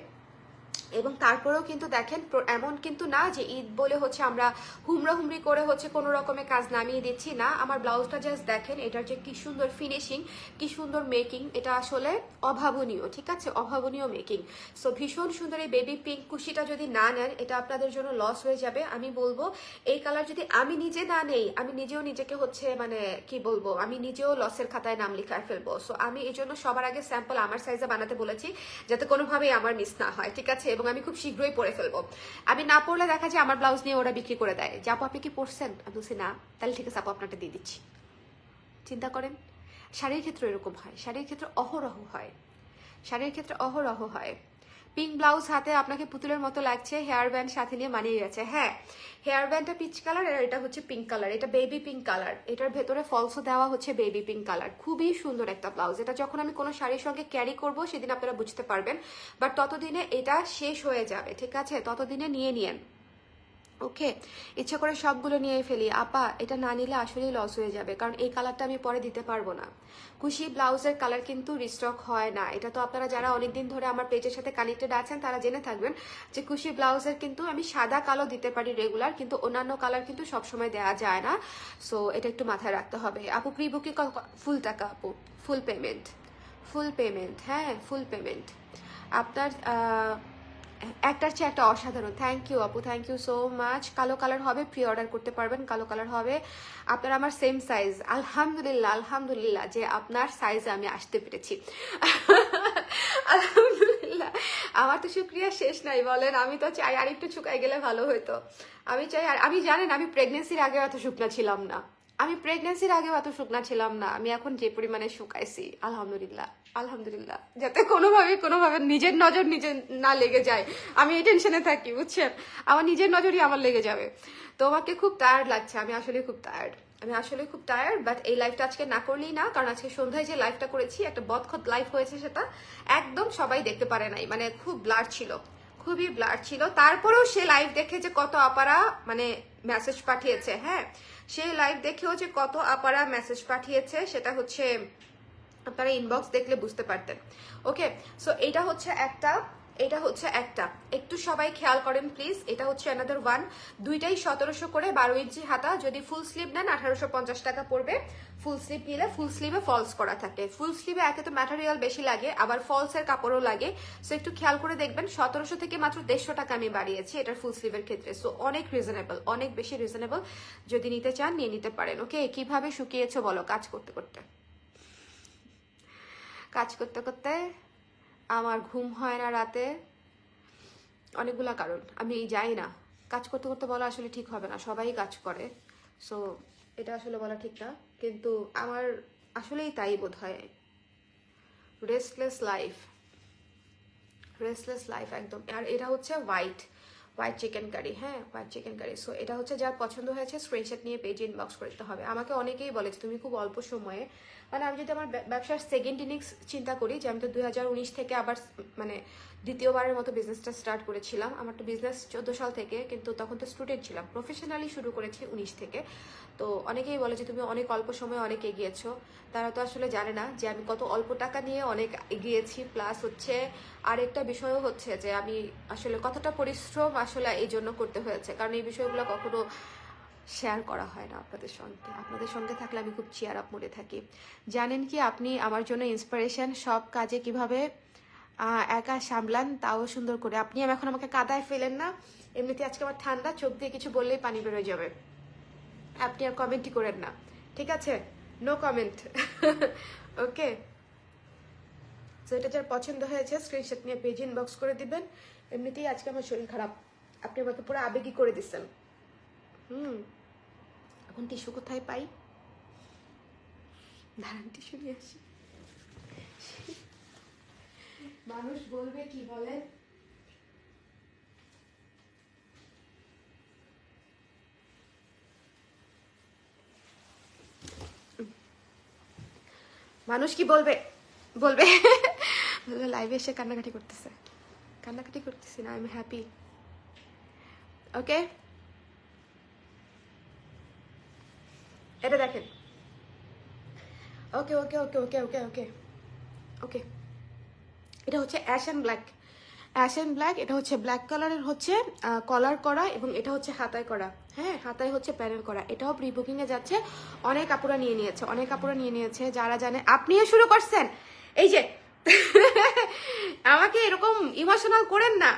এবং তারপরেও কিন্তু দেখেন, এমন কিন্তু না যে ঈদ বলে হচ্ছে আমরা হুমড়ি করে হচ্ছে কোনো রকমের কাজ নামিয়ে দিচ্ছি না। আমার ব্লাউজটা জাস্ট দেখেন, এটার যে কি সুন্দর ফিনিশিং, কি সুন্দর মেকিং, এটা আসলে অভাবনীয়, ঠিক আছে? অভাবনীয় মেকিং। সো ভীষণ সুন্দর এই বেবি পিঙ্ক কুশিটা যদি না নেন, এটা আপনাদের জন্য লস হয়ে যাবে। আমি বলবো এই কালার যদি আমি নিজে না নেই, আমি নিজেও নিজেকে হচ্ছে মানে কি বলবো, আমি নিজেও লসের খাতায় নাম লিখায় ফেলবো। সো আমি এই জন্য সবার আগে স্যাম্পল আমার সাইজে বানাতে বলেছি, যাতে কোনোভাবেই আমার মিস না হয়, ঠিক আছে? এবং আমি খুব শীঘ্রই পরে ফেলবো। আমি না পরলে দেখা যায় আমার ব্লাউজ নিয়ে ওরা বিক্রি করে দেয়, যে আপু আপনি কি পরছেন? আমি বলছি না, তাহলে ঠিক আছে আপু আপনারটা দিয়ে দিচ্ছি। চিন্তা করেন, শাড়ির ক্ষেত্রে এরকম হয়, শাড়ির ক্ষেত্রে অহরহ হয়, শাড়ির ক্ষেত্রে অহরহ হয়। পিঙ্ক ব্লাউজ হাতে আপনাকে পুতুলের মতো লাগছে, হেয়ার ব্যান্ড সাথে নিয়ে মানিয়ে গেছে। হ্যাঁ, হেয়ার ব্যান্ডটা পিচ কালার, আর এটা হচ্ছে পিঙ্ক কালার, এটা বেবি পিঙ্ক কালার, এটার ভেতরে ফলসও দেওয়া হচ্ছে বেবি পিঙ্ক কালার। খুবই সুন্দর একটা ব্লাউজ। এটা যখন আমি কোনো শাড়ির সঙ্গে ক্যারি করব সেদিন আপনারা বুঝতে পারবেন, বাট ততদিনে এটা শেষ হয়ে যাবে, ঠিক আছে? ততদিনে নিয়ে নিয়েন। ওকে, ইচ্ছা করে সবগুলো নিয়ে ফেলি আপা, এটা না নিলে আসলেই লস হয়ে যাবে, কারণ এই কালারটা আমি পরে দিতে পারবো না। কুশি ব্লাউজের কালার কিন্তু রিস্টক হয় না, এটা তো আপনারা যারা অনেকদিন ধরে আমার পেজের সাথে কানেক্টেড আছেন তারা জেনে থাকবেন যে কুশি ব্লাউজের কিন্তু আমি সাদা কালো দিতে পারি রেগুলার, কিন্তু অন্যান্য কালার কিন্তু সবসময় দেওয়া যায় না। সো এটা একটু মাথায় রাখতে হবে। আপু প্রি বুকিং ফুল টাকা, আপু ফুল পেমেন্ট, ফুল পেমেন্ট, হ্যাঁ ফুল পেমেন্ট। আপনার একটার চেয়ে একটা অসাধারণ। থ্যাংক ইউ আপু, থ্যাংক ইউ সো মাচ। কালো কালার হবে, প্রি অর্ডার করতে পারবেন, কালো কালার হবে। আপনার আমার সেম সাইজ, আলহামদুলিল্লাহ, আলহামদুলিল্লাহ যে আপনার সাইজে আমি আসতে পেরেছি। আলহামদুলিল্লাহ, আমার তো শুক্রিয়া শেষ নাই বলেন। আমি তো চাই আর একটু শুকাই গেলে ভালো হতো। আমি চাই, আর আমি জানেন আমি প্রেগনেন্সির আগে এত শুকনা ছিলাম না, আমি প্রেগনেন্সির আগেও এত শুকনা ছিলাম না। আমি এখন যে পরিমাণে শুকাইছি, আলহামদুলিল্লাহ, আলহামদুলিল্লাহ, যাতে কোনোভাবে নিজের নজর নিজে না লেগে যায়, আমি এই টেনশনে থাকি, বুঝছেন? আমার নিজের নজরই আমার লেগে যাবে। তোমাকে খুব টায়ার্ড লাগছে, আমি আসলে খুব টায়ার্ড, আমি আসলে খুব টায়ার্ড, বাট এই লাইফটা আজকে না করলেই না, কারণ আজকে সন্ধ্যায় যে লাইফটা করেছি একটা বদখত লাইফ হয়েছে, সেটা একদম সবাই দেখতে পারে নাই, মানে খুব ব্লার ছিল, খুবই ব্লার ছিল। তারপরেও সে লাইভ দেখে যে কত আপারা মানে মেসেজ পাঠিয়েছে, হ্যাঁ সেই লাইভ দেখেও যে কত আপারা মেসেজ পাঠিয়েছে, সেটা হচ্ছে আপনারা ইনবক্স দেখলে বুঝতে পারতেন। ওকে, সো এটা হচ্ছে একটা, এটা হচ্ছে একটা, একটু সবাই খেয়াল করেন প্লিজ। এটা হচ্ছে অ্যানাদার ওয়ান, দুইটাই 1700 করে, 12 ইঞ্চি হাতা। যদি ফুল স্লিভ নেন 1850 টাকা পড়বে। ফুল স্লিভ নিলে ফুল স্লিভে ফলস করা থাকে, ফুল স্লিভে একে তো ম্যাটেরিয়াল বেশি লাগে, আবার ফলসের কাপড়ও লাগে। সো একটু খেয়াল করে দেখবেন, 1700 থেকে মাত্র 150 টাকা আমি বাড়িয়েছি এটার ফুল স্লিভের ক্ষেত্রে। সো অনেক রিজনেবল, অনেক বেশি রিজনেবল। যদি নিতে চান নিয়ে নিতে পারেন। ওকে, কিভাবে শুকিয়েছো বলো? কাজ করতে করতে, কাজ করতে করতে আমার ঘুম হয় না রাতে, অনেকগুলা কারণ, আমি যাই না কাজ করতে করতে, বলা আসলে ঠিক হবে না, সবাই কাজ করে, সো এটা আসলে বলা ঠিক না, কিন্তু আমার আসলেই তাই বোধ হয়। রেস্টলেস লাইফ, রেস্টলেস লাইফ একদম। আর এটা হচ্ছে হোয়াইট হোয়াইট চিকেন কারি, হ্যাঁ হোয়াইট চিকেন কারি। সো এটা হচ্ছে যার পছন্দ হয়েছে স্ক্রিনশট নিয়ে পেজে ইনবক্স করতে হবে। আমাকে অনেকেই বলেছে তুমি খুব অল্প সময়ে, মানে আমি যদি আমার ব্যবসার সেকেন্ড ইনিংস চিন্তা করি, যে আমি তো 2019 থেকে আবার মানে দ্বিতীয়বারের মতো বিজনেসটা স্টার্ট করেছিলাম। আমার তো বিজনেস 14 সাল থেকে, কিন্তু তখন তো স্টুডেন্ট ছিলাম, প্রফেশনালি শুরু করেছি 19 থেকে। তো অনেকেই বলে যে তুমি অনেক অল্প সময়ে অনেক এগিয়েছো, তারা তো আসলে জানে না যে আমি কত অল্প টাকা নিয়ে অনেক এগিয়েছি। প্লাস হচ্ছে আরেকটা বিষয়ও হচ্ছে যে আমি আসলে কতটা পরিশ্রম আসলে এই জন্য করতে হয়েছে, কারণ এই বিষয়গুলো কখনো শেয়ার করা হয় না আপনাদের সঙ্গে। আপনাদের সঙ্গে থাকলে আমি খুব চিয়ার আপ মোডে থাকি। জানেন কি আপনি আমার জন্য ইন্সপিরেশন, সব কাজে কিভাবে একা সামলান তাও সুন্দর করে। আপনি এখন আমাকে কাদায় ফেলেন না, এমনিতে আজকে আমার ঠান্ডা, চোখ দিয়ে কিছু বললেই পানি বেরোয় যাবে। আপনি আর কমেন্টই করেন না, ঠিক আছে? No comment. ওকে, তো এটা যার পছন্দ হয়েছে স্ক্রিনশট নিয়ে পেজ ইনবক্স করে দিবেন। এমনিতেই আজকে আমার শরীর খারাপ, আপনি আমাকে পুরো আবেগী করে দিচ্ছেন। এখন টিস্যু কোথায় পাই? দাঁড়ান টিস্যু নিয়ে আসি। মানুষ বলবে কি বলেন? মানুষ কি বলবে? বলবে লাইভে এসে কান্নাকাটি করতেছে। কান্নাকাটি করতেছি না, আই এম হ্যাপি। ওকে, এটা দেখেন। ওকে ওকে ওকে ওকে ওকে ওকে ওকে, এটা হচ্ছে ash and black. Ash and black, এটা হচ্ছে ব্ল্যাক কালারের, হচ্ছে কলার করা, এবং এটা হচ্ছে হাতায় করা। হ্যাঁ, হাতায় হচ্ছে প্যানেল করা। এটাও প্রি বুকিং এ যাচ্ছে, অনেক আপুরা নিয়ে নিয়েছে, অনেক আপুরা নিয়ে নিয়েছে। যারা জানে, আপনিও শুরু করছেন। এই যে আমাকে এরকম ইমোশনাল করেন না।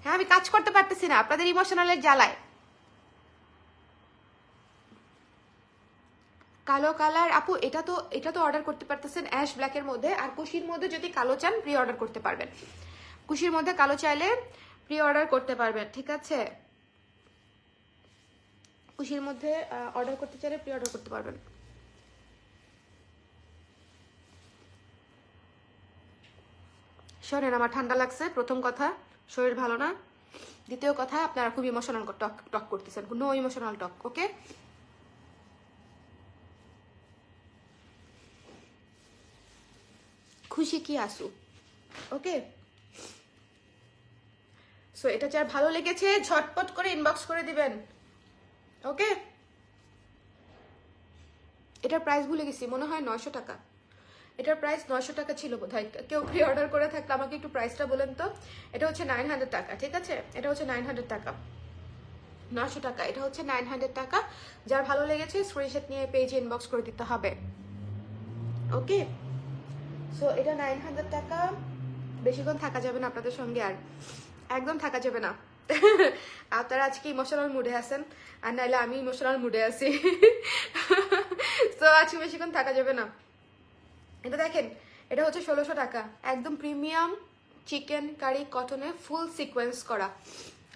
হ্যাঁ, আমি কাজ করতে পারতেছি না আপনাদের ইমোশনালের জ্বালায়। কালো কালার আপু, এটা তো অর্ডার করতে পারতেছেন অ্যাশ ব্ল্যাকের মধ্যে। আর কুশির মধ্যে যদি কালো চান প্রি অর্ডার করতে পারবেন। কুশির মধ্যে কালো চাইলে প্রি অর্ডার করতে পারবেন, ঠিক আছে? কুশির মধ্যে অর্ডার করতে চাইলে প্রি অর্ডার করতে পারবেন। শোনেন, আমার ঠান্ডা লাগছে, প্রথম কথা, শরীর ভালো না। দ্বিতীয় কথা, আপনারা খুব ইমোশনাল টক টক করতেছেন। নো ইমোশনাল টক, ওকে? খুশি কি আসু, ওকে? সো এটা যার ভালো লেগেছে ঝটপট করে ইনবক্স করে দিবেন, ওকে? এটার প্রাইস ভুলে গেছি, মনে হয় 900 টাকা। এটার প্রাইস 900 টাকা ছিল বোধহয়। কেউ প্রি অর্ডার করে থাকলে আমাকে একটু প্রাইসটা বলেন তো। এটা হচ্ছে 900 টাকা, ঠিক আছে? এটা হচ্ছে 900 টাকা, 900 টাকা। এটা হচ্ছে 900 টাকা। যার ভালো লেগেছে স্ক্রিনশট নিয়ে পেজে ইনবক্স করে দিতে হবে, ওকে? সো এটা 900 টাকা। বেশিক্ষণ থাকা যাবে না আপনাদের সঙ্গে, আর একদম থাকা যাবে না। আপনারা আজকে ইমোশনাল মুডে আছেন, আর নাইলে আমি ইমোশনাল মুডে আছি। তো আজকে বেশিক্ষণ থাকা যাবে না। এটা দেখেন, এটা হচ্ছে 1600 টাকা। একদম প্রিমিয়াম চিকেন কারি কটনে, ফুল সিকোয়েন্স করা।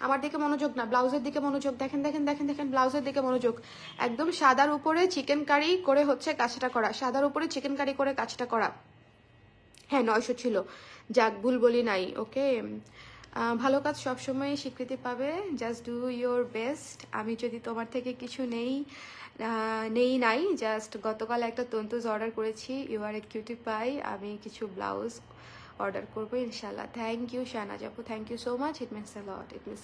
আমার দিকে মনোযোগ না, ব্লাউজের দিকে মনোযোগ। দেখেন দেখেন দেখেন দেখেন, ব্লাউজের দিকে মনোযোগ। একদম সাদার উপরে চিকেন কারি করে হচ্ছে কাজটা করা, সাদার উপরে চিকেন কারি করে কাজটা করা। হ্যাঁ, 900 ছিল, যাক ভুল বলি নাই, ওকে? ভালো কাজ সবসময় স্বীকৃতি পাবে, জাস্ট ডু ইয়োর বেস্ট। আমি যদি তোমার থেকে কিছু নেই নাই, জাস্ট গতকাল একটা তন্তুজ অর্ডার করেছি, you are a cutie pie. আমি কিছু ব্লাউজ অর্ডার করবো ইনশাল্লাহ। থ্যাংক ইউ শাহনাজ আপু, thank you so much. It means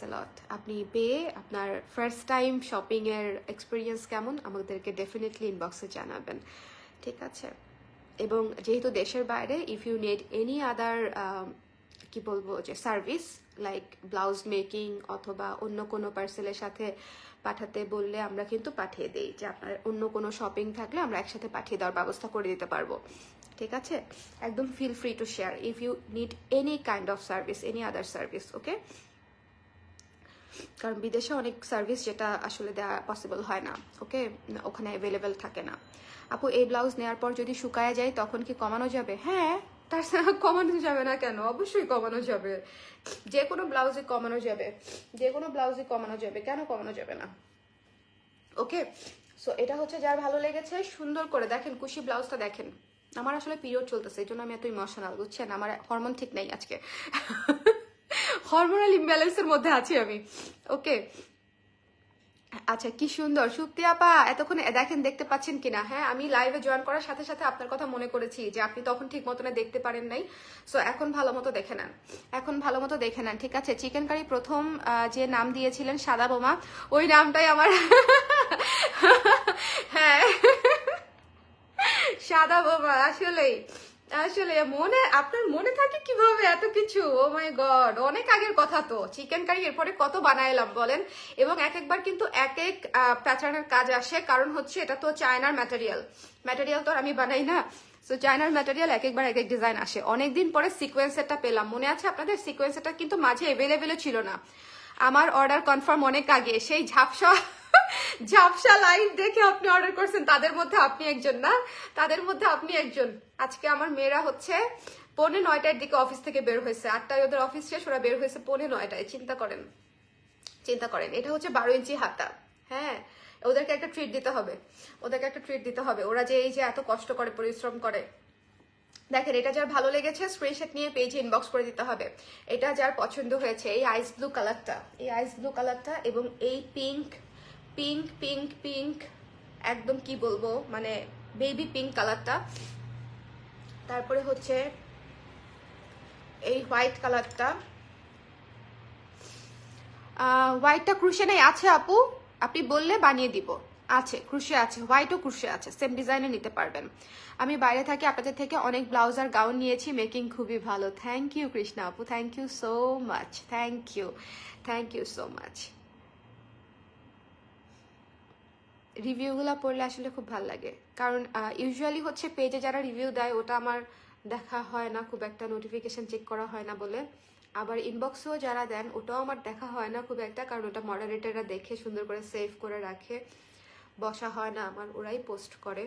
a lot. আপনি পেয়ে আপনার ফার্স্ট টাইম শপিংয়ের এক্সপিরিয়েন্স কেমন আমাদেরকে ডেফিনেটলি ইনবক্সে জানাবেন, ঠিক আছে? এবং যেহেতু দেশের বাইরে, if you need any other কি বলবো, যে সার্ভিস লাইক ব্লাউজ মেকিং অথবা অন্য কোনো পার্সেলের সাথে পাঠাতে বললে আমরা কিন্তু পাঠিয়ে দিই। যে আপনার অন্য কোনো শপিং থাকলে আমরা একসাথে পাঠিয়ে দেওয়ার ব্যবস্থা করে দিতে পারবো, ঠিক আছে? একদম feel free to share if you need any kind of service, any other service, okay? কারণ বিদেশে অনেক সার্ভিস যেটা আসলে দেওয়া পসিবল হয় না, ওকে? ওখানে অ্যাভেলেবেল থাকে না। আপু, এই ব্লাউজ নেওয়ার পর যদি শুকায় যায় তখন কি কমানো যাবে? হ্যাঁ, তার সাথে কমানো যাবে না কেন? অবশ্যই কমানো যাবে। যে কোনো ব্লাউজে কমানো যাবে, যে কোনো ব্লাউজে কমানো যাবে, কেন কমানো যাবে না? ওকে, সো এটা হচ্ছে যার ভালো লেগেছে সুন্দর করে দেখেন। কুশি ব্লাউজটা দেখেন। আমার আসলে পিরিয়ড চলতেছে, এই জন্য আমি এত ইমোশনাল, বুঝছেন? আমার হরমোন ঠিক নেই আজকে। হরমোনাল ইমব্যালেন্সের মধ্যে আছি আমি, ওকে? আচ্ছা, কি সুন্দর সুপ্তি আপা, এতক্ষণ দেখেন, দেখতে পাচ্ছেন কিনা? হ্যাঁ, আমি লাইভে জয়েন করার সাথে সাথে আপনার কথা মনে করেছি যে আপনি তখন ঠিক মতনে দেখতে পারেন নাই। সো এখন ভালো মতো দেখে নেন, এখন ভালো মতো দেখে নেন, ঠিক আছে? চিকেন কারি প্রথম যে নাম দিয়েছিলেন সাদা বোমা, ওই নামটাই আমার। হ্যাঁ, সাদা বোমা আসলেই আসলে মনে, আপনার মনে থাকে কিভাবে এত কিছু? ও মাই গড, অনেক আগের কথা তো। চিকেন কারি এরপরে কত বানাইলাম বলেন। এবং এক একবার কিন্তু এক এক প্যাটার্নের কাজ আসে, কারণ হচ্ছে এটা তো চায়নার ম্যাটেরিয়াল, ম্যাটেরিয়াল তো আর আমি বানাই না। সো চায়নার ম্যাটেরিয়াল এক একবার এক এক ডিজাইন আসে। অনেকদিন পরে সিকোয়েন্সারটা পেলাম, মনে আছে আপনাদের? সিকোয়েন্সারটা কিন্তু মাঝে অ্যাভেলেবেল ছিল না। আমার অর্ডার কনফার্ম অনেক আগে, সেই ঝাপসা ঝাপসা লাইভ দেখে আপনি অর্ডার করছেন, তাদের মধ্যে আপনি একজন না, তাদের মধ্যে আপনি একজন। আজকে আমার মেয়েরা হচ্ছে 8:45-র দিকে অফিস থেকে বের হয়েছে, 8টায় ওদের অফিস শেষ, ওরা বের হয়েছে 9:45-টায়। চিন্তা করেন, চিন্তা করেন। এটা হচ্ছে 12 ইঞ্চি হাতা। হ্যাঁ, ওদেরকে একটা ট্রিট দিতে হবে, ওদেরকে একটা ট্রিট দিতে হবে। ওরা যে এই যে এত কষ্ট করে, পরিশ্রম করে। দেখেন, এটা যার ভালো লেগেছে স্ক্রিনশট নিয়ে পেজে ইনবক্স করে দিতে হবে। এটা যার পছন্দ হয়েছে, এই আইস ব্লু কালারটা, এই আইস ব্লু কালারটা এবং এই পিঙ্ক পিঙ্ক পিঙ্ক পিঙ্ক, একদম কি বলবো, মানে বেবি পিঙ্ক কালারটা, তারপরে হচ্ছে এই হোয়াইট কালারটা। হোয়াইটটা ক্রুশে নেই? আছে আপু, আপনি বললে বানিয়ে দিব। আছে, ক্রুশে আছে, হোয়াইটও ক্রুশে আছে, সেম ডিজাইনে নিতে পারবেন। আমি বাইরে থাকি, আপনাদের থেকে অনেক ব্লাউজ আর গাউন নিয়েছি, মেকিং খুবই ভালো। থ্যাংক ইউ কৃষ্ণা আপু, thank you so much, thank you, thank you so much. রিভিউগুলো পড়লে আসলে খুব ভালো লাগে, কারণ ইউজুয়ালি হচ্ছে পেজে যারা রিভিউ দেয় ওটা আমার দেখা হয় না খুব একটা, নোটিফিকেশন চেক করা হয় না বলে। আবার ইনবক্সেও যারা দেন ওটাও আমার দেখা হয় না খুব একটা, কারণ ওটা মডারেটররা দেখে সুন্দর করে সেভ করে রাখে, বসা হয় না আমার, ওরাই পোস্ট করে।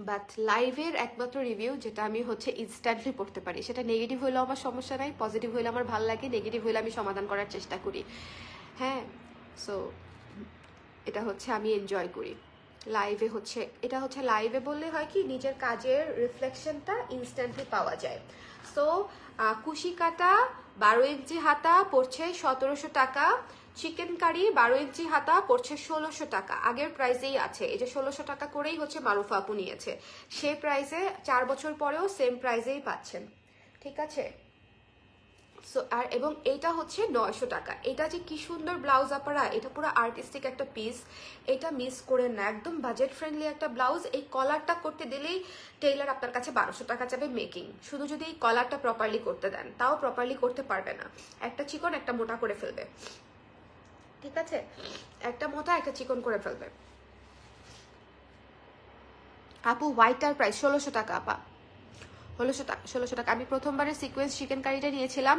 বাট লাইভের একমাত্র রিভিউ যেটা আমি হচ্ছে ইনস্ট্যান্টলি পড়তে পারি, সেটা নেগেটিভ হইলেও আমার সমস্যা নাই, পজিটিভ হইলে আমার ভালো লাগে, নেগেটিভ হইলে আমি সমাধান করার চেষ্টা করি। হ্যাঁ, সো এটা হচ্ছে আমি এনজয় করি লাইভে। হচ্ছে এটা হচ্ছে লাইভে বললে হয় কি, নিজের কাজের রিফ্লেকশনটা ইনস্ট্যান্টলি পাওয়া যায়। সো কুশি কাটা 12 ইঞ্চি হাতা পড়ছে 1700 টাকা, চিকেন কারি 12 ইঞ্চি হাতা পড়ছে 1600 টাকা। আগের প্রাইসেই আছে, এই যে 1600 টাকা করেই হচ্ছে মারুফা আপু নিয়েছে, সেই প্রাইসে 4 বছর পরেও সেম প্রাইসেই পাচ্ছেন। ঠিক আছে, সো আর এবং এইটা হচ্ছে 900 টাকা। এটা যে কি সুন্দর ব্লাউজ আপনারা, এটা পুরো আর্টিস্টিক একটা পিস, এটা মিস করেন না, একদম বাজেট ফ্রেন্ডলি একটা ব্লাউজ। এই কলারটা করতে দিলেই টেইলার আপনার কাছে 1200 টাকা যাবে মেকিং, শুধু যদি এই কলারটা প্রপারলি করতে দেন, তাও প্রপারলি করতে পারবে না, একটা চিকন একটা মোটা করে ফেলবে। ঠিক আছে, একটা মোটা একটা চিকন করে ফেলবে। আপু হোয়াইটটার প্রাইস 1600 টাকা আপা, 1600 টাকা। আমি প্রথমবারের সিকোয়েন্স চিকেন কারিটা নিয়েছিলাম।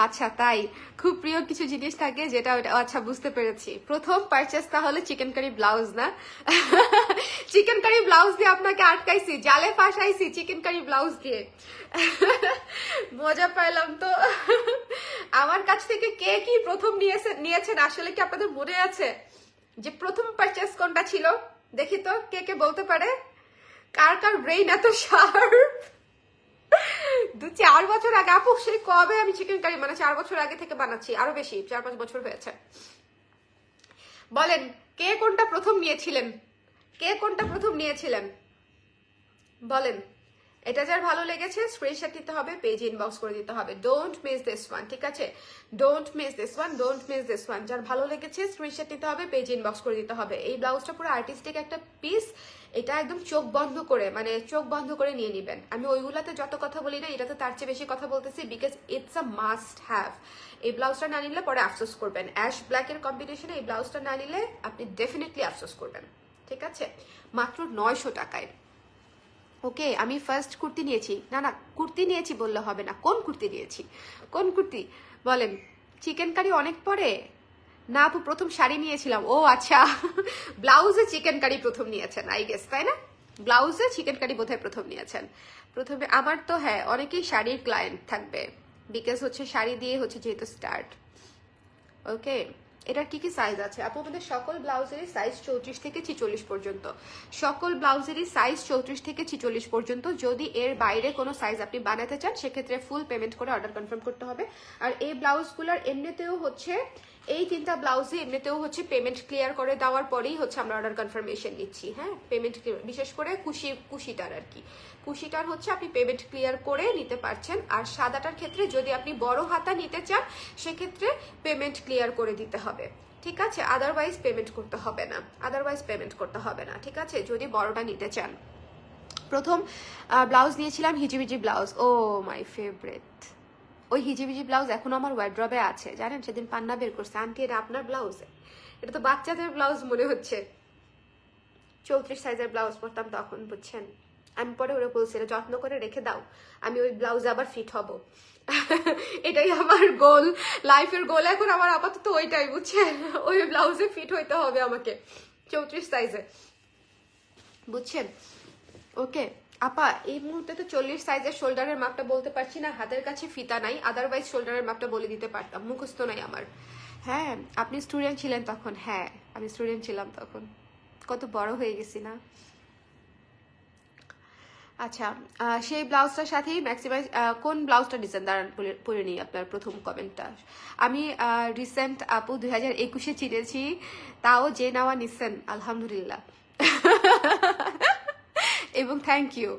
আচ্ছা, তাই খুব প্রিয় কিছু জিনিস থাকে যেটা, আচ্ছা বুঝতে পেরেছি। প্রথম পারচেস তাহলে চিকেন কারি ব্লাউজ না? চিকেন কারি ব্লাউজ দিয়ে আপনাকে আটকাইছি, জালে ফাঁসাইছি চিকেন কারি ব্লাউজ দিয়ে। মজা পাইলাম তো। আমার কাছ থেকে কে কি প্রথম নিয়েছেন আসলে কি আপনাদের মনে আছে যে প্রথম পারচেস কোনটা ছিল? দেখি তো কে কে বলতে পারে, কার কার ব্রেইন এত শার্প। 2-4 বছর আগে আপু, সেই কবে আমি চিকেন কারি, মানে 4 বছর আগে থেকে বানাচ্ছি, আরো বেশি, 4-5 বছর হয়েছে। বলেন কে কোনটা প্রথম নিয়েছিলেন, কে কোনটা প্রথম নিয়েছিলেন বলেন। এটা যার ভালো লেগেছে স্ক্রিনশট নিতে হবে, পেজ ইনবক্স করে দিতে হবে। ডোন্ট মিস দিস ওয়ান, ঠিক আছে? Don't miss this one, don't miss this one. যার ভালো লেগেছে স্ক্রিনশট নিতে হবে, পেজ ইনবক্স করে দিতে হবে। এই ব্লাউজটা পুরো আর্টিস্টিক একটা পিস, এটা একদম চোখ বন্ধ করে, মানে চোখ বন্ধ করে নিয়ে নিবেন। আমি ওইগুলাতে যত কথা বলি না, এটাতে তার চেয়ে বেশি কথা বলতেছি, because it's a must have. এই ব্লাউজটা না নিলে পরে আফসোস করবেন। অ্যাশ ব্ল্যাকের কম্বিনেশনে এই ব্লাউজটা না নিলে আপনি ডেফিনেটলি আফসোস করবেন। ঠিক আছে, মাত্র 900 টাকায়। ওকে, আমি ফার্স্ট কুর্তি নিয়েছি, না না কুর্তি নিয়েছি বললে হবে না, কোন কুর্তি নিয়েছি, কোন কুর্তি বলেন? চিকেন কারি অনেক পরে না আপু, প্রথম শাড়ি নিয়েছিলাম। ও আচ্ছা, ব্লাউজে চিকেন কারি প্রথম নিয়েছেন আই গেস, তাই না? ব্লাউজে চিকেন কারি বোধহয় প্রথম নিয়েছেন। প্রথমে আমার তো হ্যাঁ অনেকেই শাড়ির ক্লায়েন্ট থাকবে, বিকজ হচ্ছে শাড়ি দিয়ে হচ্ছে যেহেতু স্টার্ট। ওকে, এটার কি কি সাইজ আছে আপু? আমাদের সকল ব্লাউজেরই সাইজ 34 থেকে 46 পর্যন্ত, সকল ব্লাউজেরই সাইজ 34 থেকে 46 পর্যন্ত। যদি এর বাইরে কোনো সাইজ আপনি বানাতে চান সেক্ষেত্রে ফুল পেমেন্ট করে অর্ডার কনফার্ম করতে হবে। আর এই ব্লাউজগুলোর এমনিতেও হচ্ছে, এই 3টা ব্লাউজে এমনিতেও হচ্ছে পেমেন্ট ক্লিয়ার করে দেওয়ার পরেই হচ্ছে আমরা অর্ডার কনফার্মেশন নিচ্ছি। হ্যাঁ, পেমেন্ট বিশেষ করে কুশিটার আর কি, কুশিটার হচ্ছে আপনি পেমেন্ট ক্লিয়ার করে নিতে পারছেন। আর সাদাটার ক্ষেত্রে যদি আপনি বড় হাতা নিতে চান সেক্ষেত্রে পেমেন্ট ক্লিয়ার করে দিতে হবে। ঠিক আছে, আদারওয়াইজ পেমেন্ট করতে হবে না, আদারওয়াইজ পেমেন্ট করতে হবে না। ঠিক আছে, যদি বড়টা নিতে চান। প্রথম ব্লাউজ নিয়েছিলাম হিজিবিজি ব্লাউজ, ও মাই ফেভারিট। ওই হিজিবিজি ব্লাউজ এখনো আমার ওয়ার্ড্রবে আছে, জানেন? সেদিন পান্না বের করছে, আন্টি এটা আপনার ব্লাউজ? এটা তো বাচ্চাদের ব্লাউজ মনে হচ্ছে। 34 সাইজের ব্লাউজ পরতাম তখন, বুঝছেন? আমি পরে ওরা বলছে এটা যত্ন করে রেখে দাও, আমি ওই ব্লাউজ আবার ফিট হব। এটাই আমার গোল, লাইফের গোল এখন আমার আপাতত ওইটাই, বুঝছেন? ওই ব্লাউজে ফিট হইতে হবে আমাকে 34 সাইজে, বুঝছেন? ওকে আপা, এই মুহূর্তে তো 40 সাইজের শোল্ডারের মাপটা বলতে পারছি না, হাতের কাছে ফিতা নাই, আদারওয়াইজ শোল্ডারের মাপটা বলে দিতে পারতাম, মুখস্থ নাই আমার। হ্যাঁ, আপনি স্টুডেন্ট ছিলেন তখন? হ্যাঁ, আমি স্টুডেন্ট ছিলাম তখন। কত বড় হয়ে গেছি না? আচ্ছা, সেই ব্লাউজটার সাথেই ম্যাক্সিমাইজ কোন ব্লাউজটা ডিজাইন দাঁড়ান পরে নিই আপনার প্রথম কমেন্টটা। আমি রিসেন্ট আপু 2021-এ চিনেছি, তাও যে নেওয়া নিচ্ছেন, আলহামদুলিল্লাহ। এবং থ্যাংক ইউ।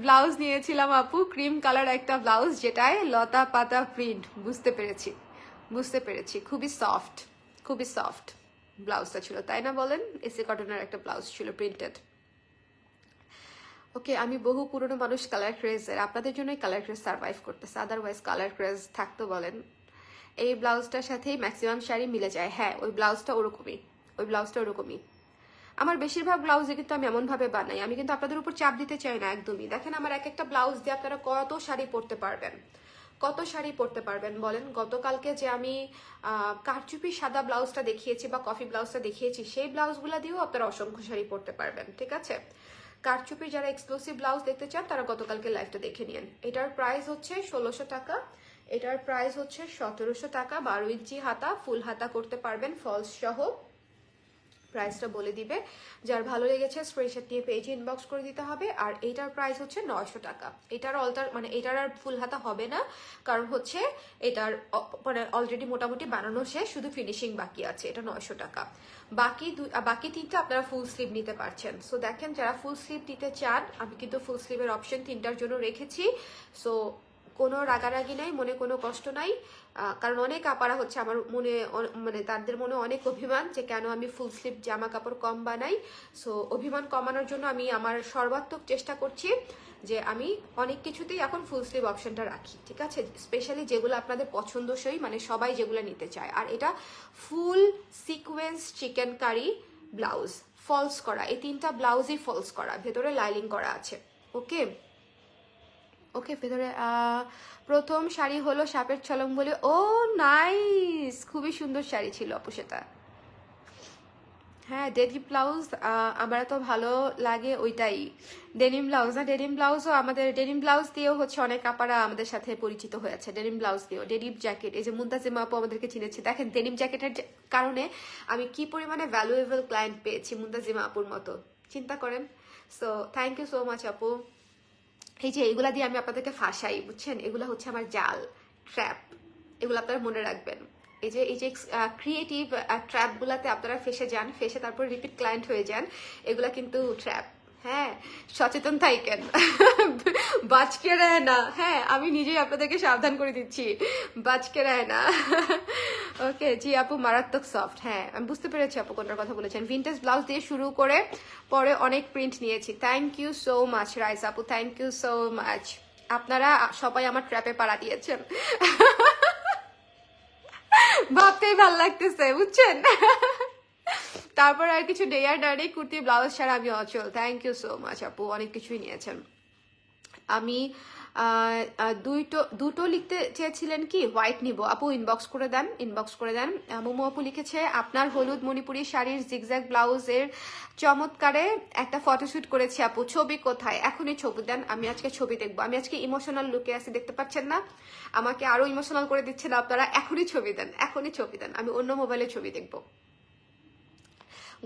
ব্লাউজ নিয়েছিলাম আপু, ক্রিম কালার একটা ব্লাউজ, যেটায় লতা পাতা প্রিন্ট। বুঝতে পেরেছি, বুঝতে পেরেছি। খুবই সফট, খুবই সফট ব্লাউজটা ছিল, তাই না বলেন? এসি কটনের একটা ব্লাউজ ছিল, প্রিন্টেড। ওকে, আমি বহু পুরনো মানুষ কালার ক্রেজের, আপনাদের জন্যই কালার ক্রেজ সার্ভাইভ করতেছে, আদারওয়াইজ কালার ক্রেজ থাকতো বলেন? এই ব্লাউজটার সাথেই ম্যাক্সিমাম শাড়ি মিলে যায়। হ্যাঁ, ওই ব্লাউজটা ওরকমই, ওই ব্লাউজটা ওরকমই। আমার বেশিরভাগ ব্লাউজে কিন্তু আমি এমনভাবে বানাই, আমি কিন্তু আপনাদের উপর চাপ দিতে চাই না একদমই। দেখেন আমার এক একটা ব্লাউজ দিয়ে আপনারা কত শাড়ি পরতে পারবেন, কত শাড়ি পরতে পারবেন বলেন? গতকালকে যে আমি কারচুপি সাদা ব্লাউজটা দেখিয়েছি বা কফি ব্লাউজটা দেখিয়েছি, সেই ব্লাউজগুলো দিয়েও আপনারা অসংখ্য শাড়ি পরতে পারবেন, ঠিক আছে? কারচুপির যারা এক্সক্লুসিভ ব্লাউজ দেখতে চান তারা গতকালকে লাইভটা দেখে নিন। এটার প্রাইস হচ্ছে 1600 টাকা, এটার প্রাইস হচ্ছে 1700 টাকা। 12 ইঞ্চি হাতা, ফুল হাতা করতে পারবেন ফলস সহ। প্রাইসটা বলে দিবে, যার ভালো লেগেছে স্ক্রিনশট নিয়ে পেজে ইনবক্স করে দিতে হবে। আর এইটার প্রাইস হচ্ছে 900 টাকা। এটার মানে এটার আর ফুল হাতা হবে না, কারণ হচ্ছে এটার মানে অলরেডি মোটামুটি বানানো শেষ, শুধু ফিনিশিং বাকি আছে। এটা 900 টাকা। বাকি তিনটা আপনারা ফুল স্লিভ নিতে পারছেন। সো দেখেন, যারা ফুল স্লিভ নিতে চান, আমি কিন্তু ফুল স্লিভের অপশন তিনটার জন্য রেখেছি। সো কোনো রাগারাগি নাই, মনে কোনো কষ্ট নাই, কারণ অনেক আপারা হচ্ছে আমার মনে, মানে তাদের মনে অনেক অভিমান যে কেন আমি ফুল স্লিভ জামা কাপড় কম বানাই। সো অভিমান কমানোর জন্য আমি আমার সর্বাত্মক চেষ্টা করছি যে আমি অনেক কিছুতেই এখন ফুল স্লিভ অপশনটা রাখি, ঠিক আছে? স্পেশালি যেগুলো আপনাদের পছন্দসই, মানে সবাই যেগুলো নিতে চায়। আর এটা full sequence chikankari blouse, falls করা, এই তিনটা ব্লাউজই ফলস করা, ভেতরে লাইলিং করা আছে। ওকে ওকে, ভেতরে প্রথম শাড়ি হলো সাপের ছলং বলে। ও নাইস, খুবই সুন্দর শাড়ি ছিল আপু সেটা। হ্যাঁ, ডেনিম ব্লাউজ আমার তো ভালো লাগে ওইটাই। ডেনিম ব্লাউজ না, ডেনিম ব্লাউজও আমাদের, ডেনিম ব্লাউজ দিয়েও হচ্ছে অনেক আপারা আমাদের সাথে পরিচিত হয়েছে। ডেনিম ব্লাউজ দিয়েও, ডেনিম জ্যাকেট, এই যে মুনতাজিমা আপু আমাদেরকে চিনেছে, দেখেন ডেনিম জ্যাকেটের কারণে আমি কি পরিমাণে ভ্যালুয়েবল ক্লায়েন্ট পেয়েছি মুনতাজিমা আপুর মতো, চিন্তা করেন। So thank you so much আপু। এই যে এগুলা দিয়ে আমি আপনাদেরকে ফাঁসাই, বুঝছেন? এগুলা হচ্ছে আমার জাল, ট্র্যাপ, এগুলো আপনারা মনে রাখবেন। এই যে ক্রিয়েটিভ ট্র্যাপগুলাতে আপনারা ফেসে যান, ফেসে তারপর রিপিট ক্লায়েন্ট হয়ে যান, এগুলা কিন্তু ট্র্যাপ। হ্যাঁ, সচেতন থাকেন, বাঁচকে রায় না। হ্যাঁ, আমি নিজেই আপনাদেরকে সাবধান করে দিচ্ছি, বাঁচকে রায় না। ওকে জি আপু, মারাত্মক সফট। হ্যাঁ, আমি বুঝতে পেরেছি আপু কোনটার কথা বলেছেন। ভিন্টেজ ব্লাউজ দিয়ে শুরু করে পরে অনেক প্রিন্ট নিয়েছি। Thank you so much Rais আপু, থ্যাংক ইউ সো মাচ। আপনারা সবাই আমার ট্র্যাপে পাড়া দিয়েছেন, ভাবতেই ভাল লাগতেছে, বুঝছেন? তারপর আর কিছু ডেয়ার ডারি কুর্তি ব্লাউজ ছাড়া আমি অচল। থ্যাংক ইউ সো মাচ আপু, অনেক কিছুই নিয়েছেন। আমি দুটো লিখতে চেয়েছিলেন কি? হোয়াইট নিব আপু, ইনবক্স করে দেন, ইনবক্স করে দেন। মোমো আপু লিখেছে আপনার হলুদ মণিপুরি শাড়ির জিগজ্যাগ ব্লাউজের চমৎকারে একটা ফটোশুট করেছি আপু, ছবি কোথায়? এখনই ছবি দেন, আমি আজকে ছবি দেখবো। আমি আজকে ইমোশনাল লুকে আছি, দেখতে পাচ্ছেন না? আমাকে আরো ইমোশনাল করে দিচ্ছেন আপনারা। এখনই ছবি দেন, এখনই ছবি দেন, আমি অন্য মোবাইলে ছবি দেখবো।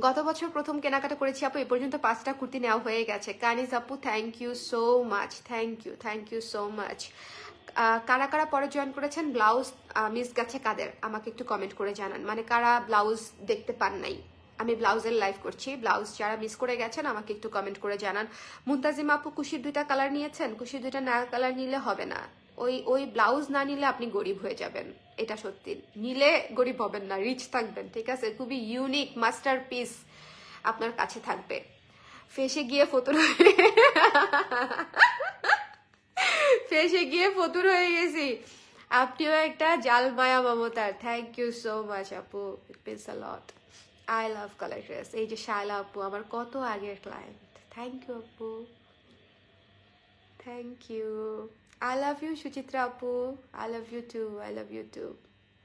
গত বছর প্রথম কেনাকাটা করেছি আপু, এ পর্যন্ত 5টা কুর্তি নেওয়া হয়ে গেছে। কানিজ আপু thank you so much, thank you so much. কারা কারা পরে জয়েন করেছেন, ব্লাউজ মিস গেছে কাদের আমাকে একটু কমেন্ট করে জানান। মানে কারা ব্লাউজ দেখতে পান নাই, আমি ব্লাউজের লাইভ করছি, ব্লাউজ যারা মিস করে গেছেন আমাকে একটু কমেন্ট করে জানান। মুনতাজিমা আপু কুশির 2টা কালার নিয়েছেন, কুশির 2টা না কালার নিলে হবে না। ওই ব্লাউজ না নিলে আপনি গরিব হয়ে যাবেন, এটা সত্যি। নিলে গরিব হবেন না, রিচ থাকবেন, ঠিক আছে? খুবই ইউনিক মাস্টারপিস আপনার কাছে থাকবে। ফেসে গিয়ে ফতুর ফেসে গিয়ে ফতুর হয়ে গেছি। আপনিও একটা জাল মায়া মমতার। থ্যাংক ইউ সো মাচ আপু, it means a lot. I love colour dress. এই যে শায়লা আপু আমার কত আগের ক্লায়েন্ট। থ্যাংক ইউ আপু, thank you. I love you Suchitra আপু, I love you too, I love you too.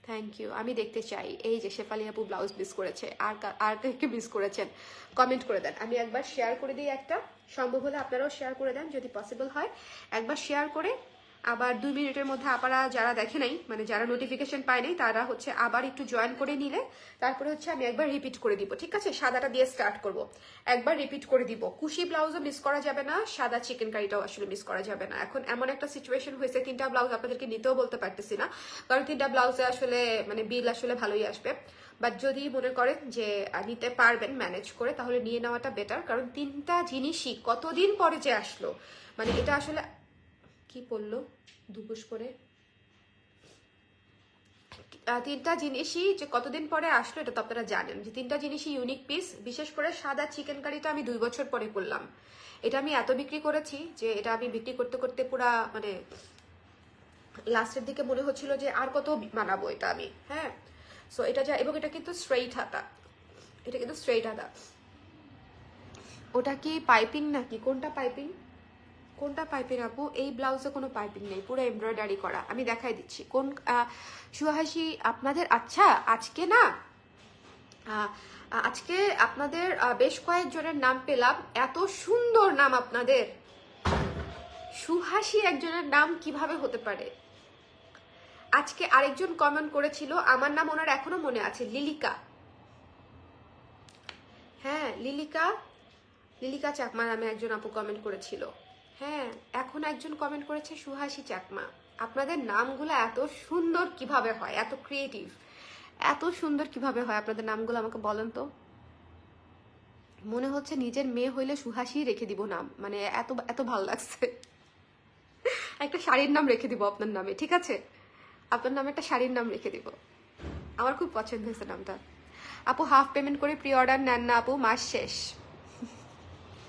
Thank you. আমি দেখতে চাই এই যে শেফালি আপু ব্লাউজ মিস করেছে, আর কে মিস করেছেন কমেন্ট করে দেন। আমি একবার শেয়ার করে দিই, একটা সম্ভব হলে আপনারাও শেয়ার করে দেন যদি পসিবল হয়। একবার শেয়ার করে আবার 2 মিনিটের মধ্যে আপনারা যারা দেখে নাই, মানে যারা নোটিফিকেশন পায় নাই, তারা হচ্ছে আবার একটু জয়েন করে নিলে তারপরে হচ্ছে আমি একবার রিপিট করে দিব, ঠিক আছে? সাদাটা দিয়ে স্টার্ট করব, একবার রিপিট করে দিব। কুশি ব্লাউজও মিস করা যাবে না, সাদা চিকেন কারিটাও আসলে মিস করা যাবে না। এখন এমন একটা সিচুয়েশন হয়েছে, 3টা ব্লাউজ আপনাদেরকে নিতেও বলতে পারতেছি না, কারণ 3টা ব্লাউজে আসলে মানে বিল আসলে ভালোই আসবে। বাট যদি মনে করেন যে নিতে পারবেন ম্যানেজ করে, তাহলে নিয়ে নেওয়াটা বেটার, কারণ 3টা জিনিসই কতদিন পরে যে আসলো, মানে এটা আসলে কি পড়লো দুপুস করে, 3টা জিনিসই যে কতদিন পরে আসলো এটা তো আপনারা জানেন, যে 3টা জিনিসই ইউনিক পিস। বিশেষ করে সাদা চিকেন কারিটা আমি 2 বছর পরে করলাম। এটা আমি এত বিক্রি করেছি যে এটা আমি বিক্রি করতে করতে পুরা মানে লাস্টের দিকে মনে হচ্ছিল যে আর কত বানাবো এটা আমি। হ্যাঁ, সো এটা যা, এবং এটা কিন্তু স্ট্রেইট হাতা, এটা কিন্তু স্ট্রেইট হাতা। ওটা কি পাইপিং নাকি? কোনটা পাইপিং? কোনটা পাইপিং আপু? এই ব্লাউজে কোনো পাইপিং নেই, পুরো এমব্রয়ডারি করা। আমি দেখাই দিচ্ছি কোন সুহাসী আপনাদের। আচ্ছা, আজকে না আজকে আপনাদের বেশ কয়েকজনের নাম পেলাম, এত সুন্দর নাম আপনাদের। সুহাসী একজনের নাম কিভাবে হতে পারে? আজকে আরেকজন কমেন্ট করেছিল, আমার নাম ওনার এখনো মনে আছে, লিলিকা। হ্যাঁ, লিলিকা চাকমা নামে একজন আপু কমেন্ট করেছিল। হ্যাঁ, এখন একজন কমেন্ট করেছে সুহাসী চাকমা। আপনাদের নামগুলো এত সুন্দর কিভাবে হয়, এত ক্রিয়েটিভ, এত সুন্দর কিভাবে হয় আপনাদের নামগুলো, আমাকে বলেন তো। মনে হচ্ছে নিজের মেয়ে হইলে সুহাসী রেখে দিব নাম, মানে এত এত ভালো লাগছে। একটা শাড়ির নাম রেখে দিব আপনার নামে, ঠিক আছে? আপনার নামে একটা শাড়ির নাম রেখে দিব, আমার খুব পছন্দ হয়েছে নামটা। আপু হাফ পেমেন্ট করে প্রি অর্ডার নেন না আপু, মাস শেষ।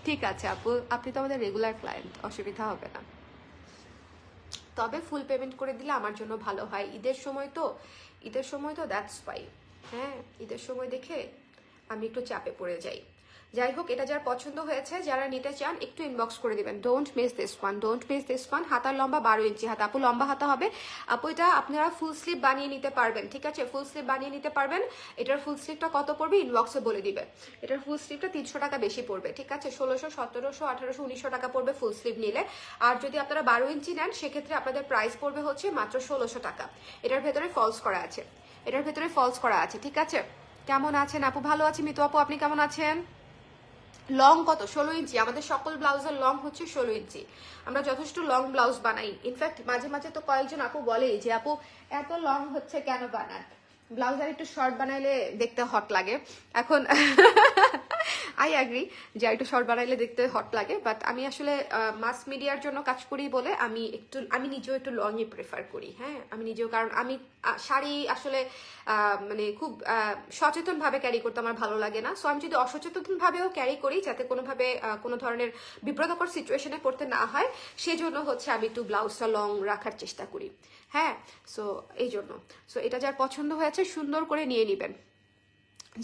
ঠিক আছে আপু, আপনি তো আমাদের রেগুলার ক্লায়েন্ট, অসুবিধা হবে না। তবে ফুল পেমেন্ট করে দিলে আমার জন্য ভালো হয়, ঈদের সময় তো, ঈদের সময় তো, দ্যাটস ওয়াই। হ্যাঁ, ঈদের সময় দেখে আমি একটু চাপে পড়ে যাই। যাই হোক, এটা যার পছন্দ হয়েছে, যারা নিতে চান একটু ইনবক্স করে দিবেন। Don't miss this one, don't miss this one. হাতার লম্বা 12 ইঞ্চি হাতা আপু, লম্বা হাতা হবে আপু। এটা আপনারা ফুল স্লিভ বানিয়ে নিতে পারবেন, ঠিক আছে? ফুল স্লিভ বানিয়ে নিতে পারবেন। এটার ফুল স্লিভটা কত পড়বে ইনবক্সে বলে দিবে। এটার ফুল স্লিভটা 300 টাকা বেশি পড়বে, ঠিক আছে? 1600, 1700, 1800, 1900 টাকা পড়বে ফুল স্লিভ নিলে। আর যদি আপনারা 12 ইঞ্চি নেন, সেক্ষেত্রে আপনাদের প্রাইস পড়বে হচ্ছে মাত্র 1600 টাকা। এটার ভেতরে ফলস করা আছে, এটার ভেতরে ফলস করা আছে, ঠিক আছে? কেমন আছেন আপু? ভালো আছি মিতু আপু, আপনি কেমন আছেন? লং কত? 16 ইঞ্চি। আমাদের সকল ব্লাউজের লং হচ্ছে 16 ইঞ্চি। আমরা যথেষ্ট লং ব্লাউজ বানাই। ইনফ্যাক্ট মাঝে মাঝে তো কয়েকজন আপু বলে যে আপু এত লং হচ্ছে কেন বানান, ব্লাউজ আর একটু শর্ট বানাইলে দেখতে হট লাগে। এখন আই অ্যাগ্রি যে একটু শর্ট বানাইলে দেখতে হট লাগে, বাট আমি আসলে মাস মিডিয়ার জন্য কাজ করি বলে আমি নিজেও একটু লংই প্রেফার করি। হ্যাঁ, আমি নিজেও, কারণ আমি শাড়ি আসলে মানে খুব সচেতনভাবে ক্যারি করতে আমার ভালো লাগে না। সো আমি যদি অসচেতনভাবেও ক্যারি করি, যাতে কোনোভাবে কোনো ধরনের বিব্রতকর সিচুয়েশনে পড়তে না হয়, সেজন্য হচ্ছে আমি একটু ব্লাউজটা লং রাখার চেষ্টা করি। হ্যাঁ, সো এই জন্য। সো এটা যার পছন্দ হয়েছে সুন্দর করে নিয়ে নেবেন,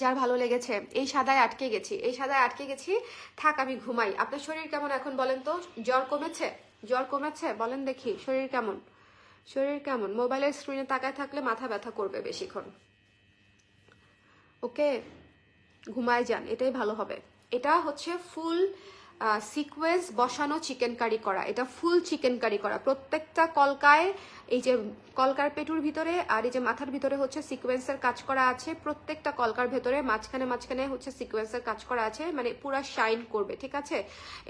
যার ভালো লেগেছে। এই সাদায় আটকে গেছি, এই সাদায় আটকে গেছি, থাক আমি ঘুমাই। আপনার শরীর কেমন এখন বলেন তো? জ্বর কমেছে? জ্বর কমেছে? বলেন দেখি, শরীর কেমন? শরীর কেমন? মোবাইলের স্ক্রিনে তাকায় থাকলে মাথা ব্যথা করবে বেশিক্ষণ। ওকে, ঘুমায় যান, এটাই ভালো হবে। এটা হচ্ছে ফুল সিকোয়েন্স বসানো চিকেন কারি করা, এটা ফুল চিকেন কারি করা। প্রত্যেকটা কলকায়, এই যে কলকার পেটুর ভিতরে আর এই যে মাথার ভিতরে হচ্ছে সিকোয়েন্সের কাজ করা আছে। প্রত্যেকটা কলকার ভেতরে মাঝখানে মাঝখানে হচ্ছে সিকোয়েন্সের কাজ করা আছে, মানে পুরো শাইন করবে, ঠিক আছে?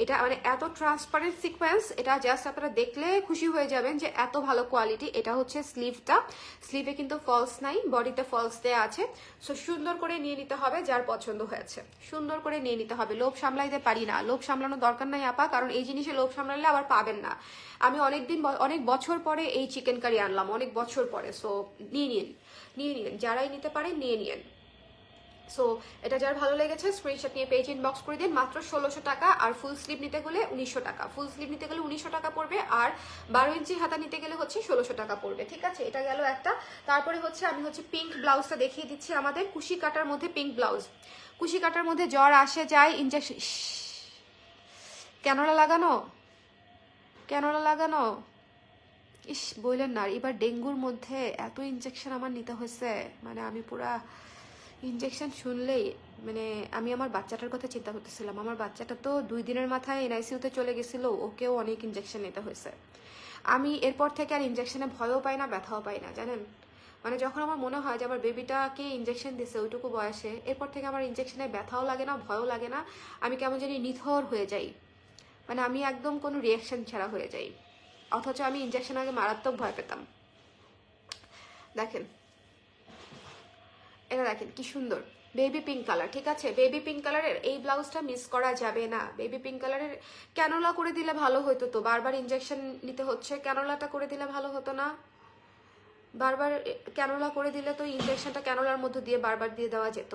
এটা মানে এত ট্রান্সপারেন্ট সিকোয়েন্স, এটা জাস্ট আপনারা দেখলে খুশি হয়ে যাবেন যে এত ভালো কোয়ালিটি। এটা হচ্ছে স্লিভটা, স্লিভে কিন্তু ফলস নাই, বডিতে ফলস দেওয়া আছে। সো সুন্দর করে নিয়ে নিতে হবে, যার পছন্দ হয়েছে সুন্দর করে নিয়ে নিতে হবে। লোভ সামলাইতে পারি না, লোভ সামলানোর দরকার নাই আপা, কারণ এই জিনিসে লোভ সামলালে আবার পাবেন না। আমি অনেক বছর পরে এই চিকেন কারি আনলাম, অনেক বছর পরে। সো নিয়ে নিন, যারাই নিতে পারেন নিয়ে নিন। সো এটা যার ভালো লেগেছে স্ক্রিনশট নিয়ে পেজ ইনবক্স করে দিন। মাত্র 1600 টাকা। আর ফুল স্লিভ নিতে গেলে 1900 টাকা। ফুল স্লিভ নিতে গেলে 1900 টাকা পড়বে, আর 12 ইঞ্চি হাতা নিতে গেলে হচ্ছে 1600 টাকা পড়বে। ঠিক আছে, এটা গেল একটা। তারপরে হচ্ছে আমি হচ্ছে পিঙ্ক ব্লাউজটা দেখিয়ে দিচ্ছি। আমাদের কুশি কাটার মধ্যে পিঙ্ক ব্লাউজ। কুশি কাটার মধ্যে জ্বর আসে যায়, ইনজেকশন ক্যানোলা লাগানো, ক্যানোলা লাগানো, ইস বললেন না। এবার ডেঙ্গুর মধ্যে এত ইনজেকশন আমার নিতে হয়েছে, মানে আমি পুরা ইনজেকশন শুনলেই মানে আমি আমার বাচ্চাটার কথা চিন্তা করতেছিলাম। আমার বাচ্চাটা তো 2 দিনের মাথায় এনআইসিউতে চলে গেছিল, ওকেও অনেক ইনজেকশন নিতে হয়েছে। আমি এরপর থেকে আর ইনজেকশনে ভয়ও পাই না, ব্যথাও পাই না, জানেন। মানে যখন আমার মনে হয় যে আমার বেবিটাকে ইনজেকশন দিছে ওইটুকু বয়সে, এরপর থেকে আমার ইনজেকশনে ব্যথাও লাগে না, ভয়ও লাগে না। আমি কেমন জানি নিথর হয়ে যাই, মানে আমি একদম কোনো রিয়াকশন ছাড়া হয়ে যাই। অথচ আমি ইনজেকশন আগে মারাত্মক ভয় পেতাম। দেখেন এটা, দেখেন কি সুন্দর বেবি পিঙ্ক কালার। ঠিক আছে, বেবি পিঙ্ক কালারের এই ব্লাউজটা মিস করা যাবে না। বেবি পিঙ্ক কালারের ক্যানোলা করে দিলে ভালো হতো তো, বারবার ইনজেকশন নিতে হচ্ছে। ক্যানোলাটা করে দিলে ভালো হতো না? বারবার ক্যানোলা করে দিলে তো ইনজেকশনটা ক্যানোলার মধ্যে দিয়ে বারবার দিয়ে দেওয়া যেত।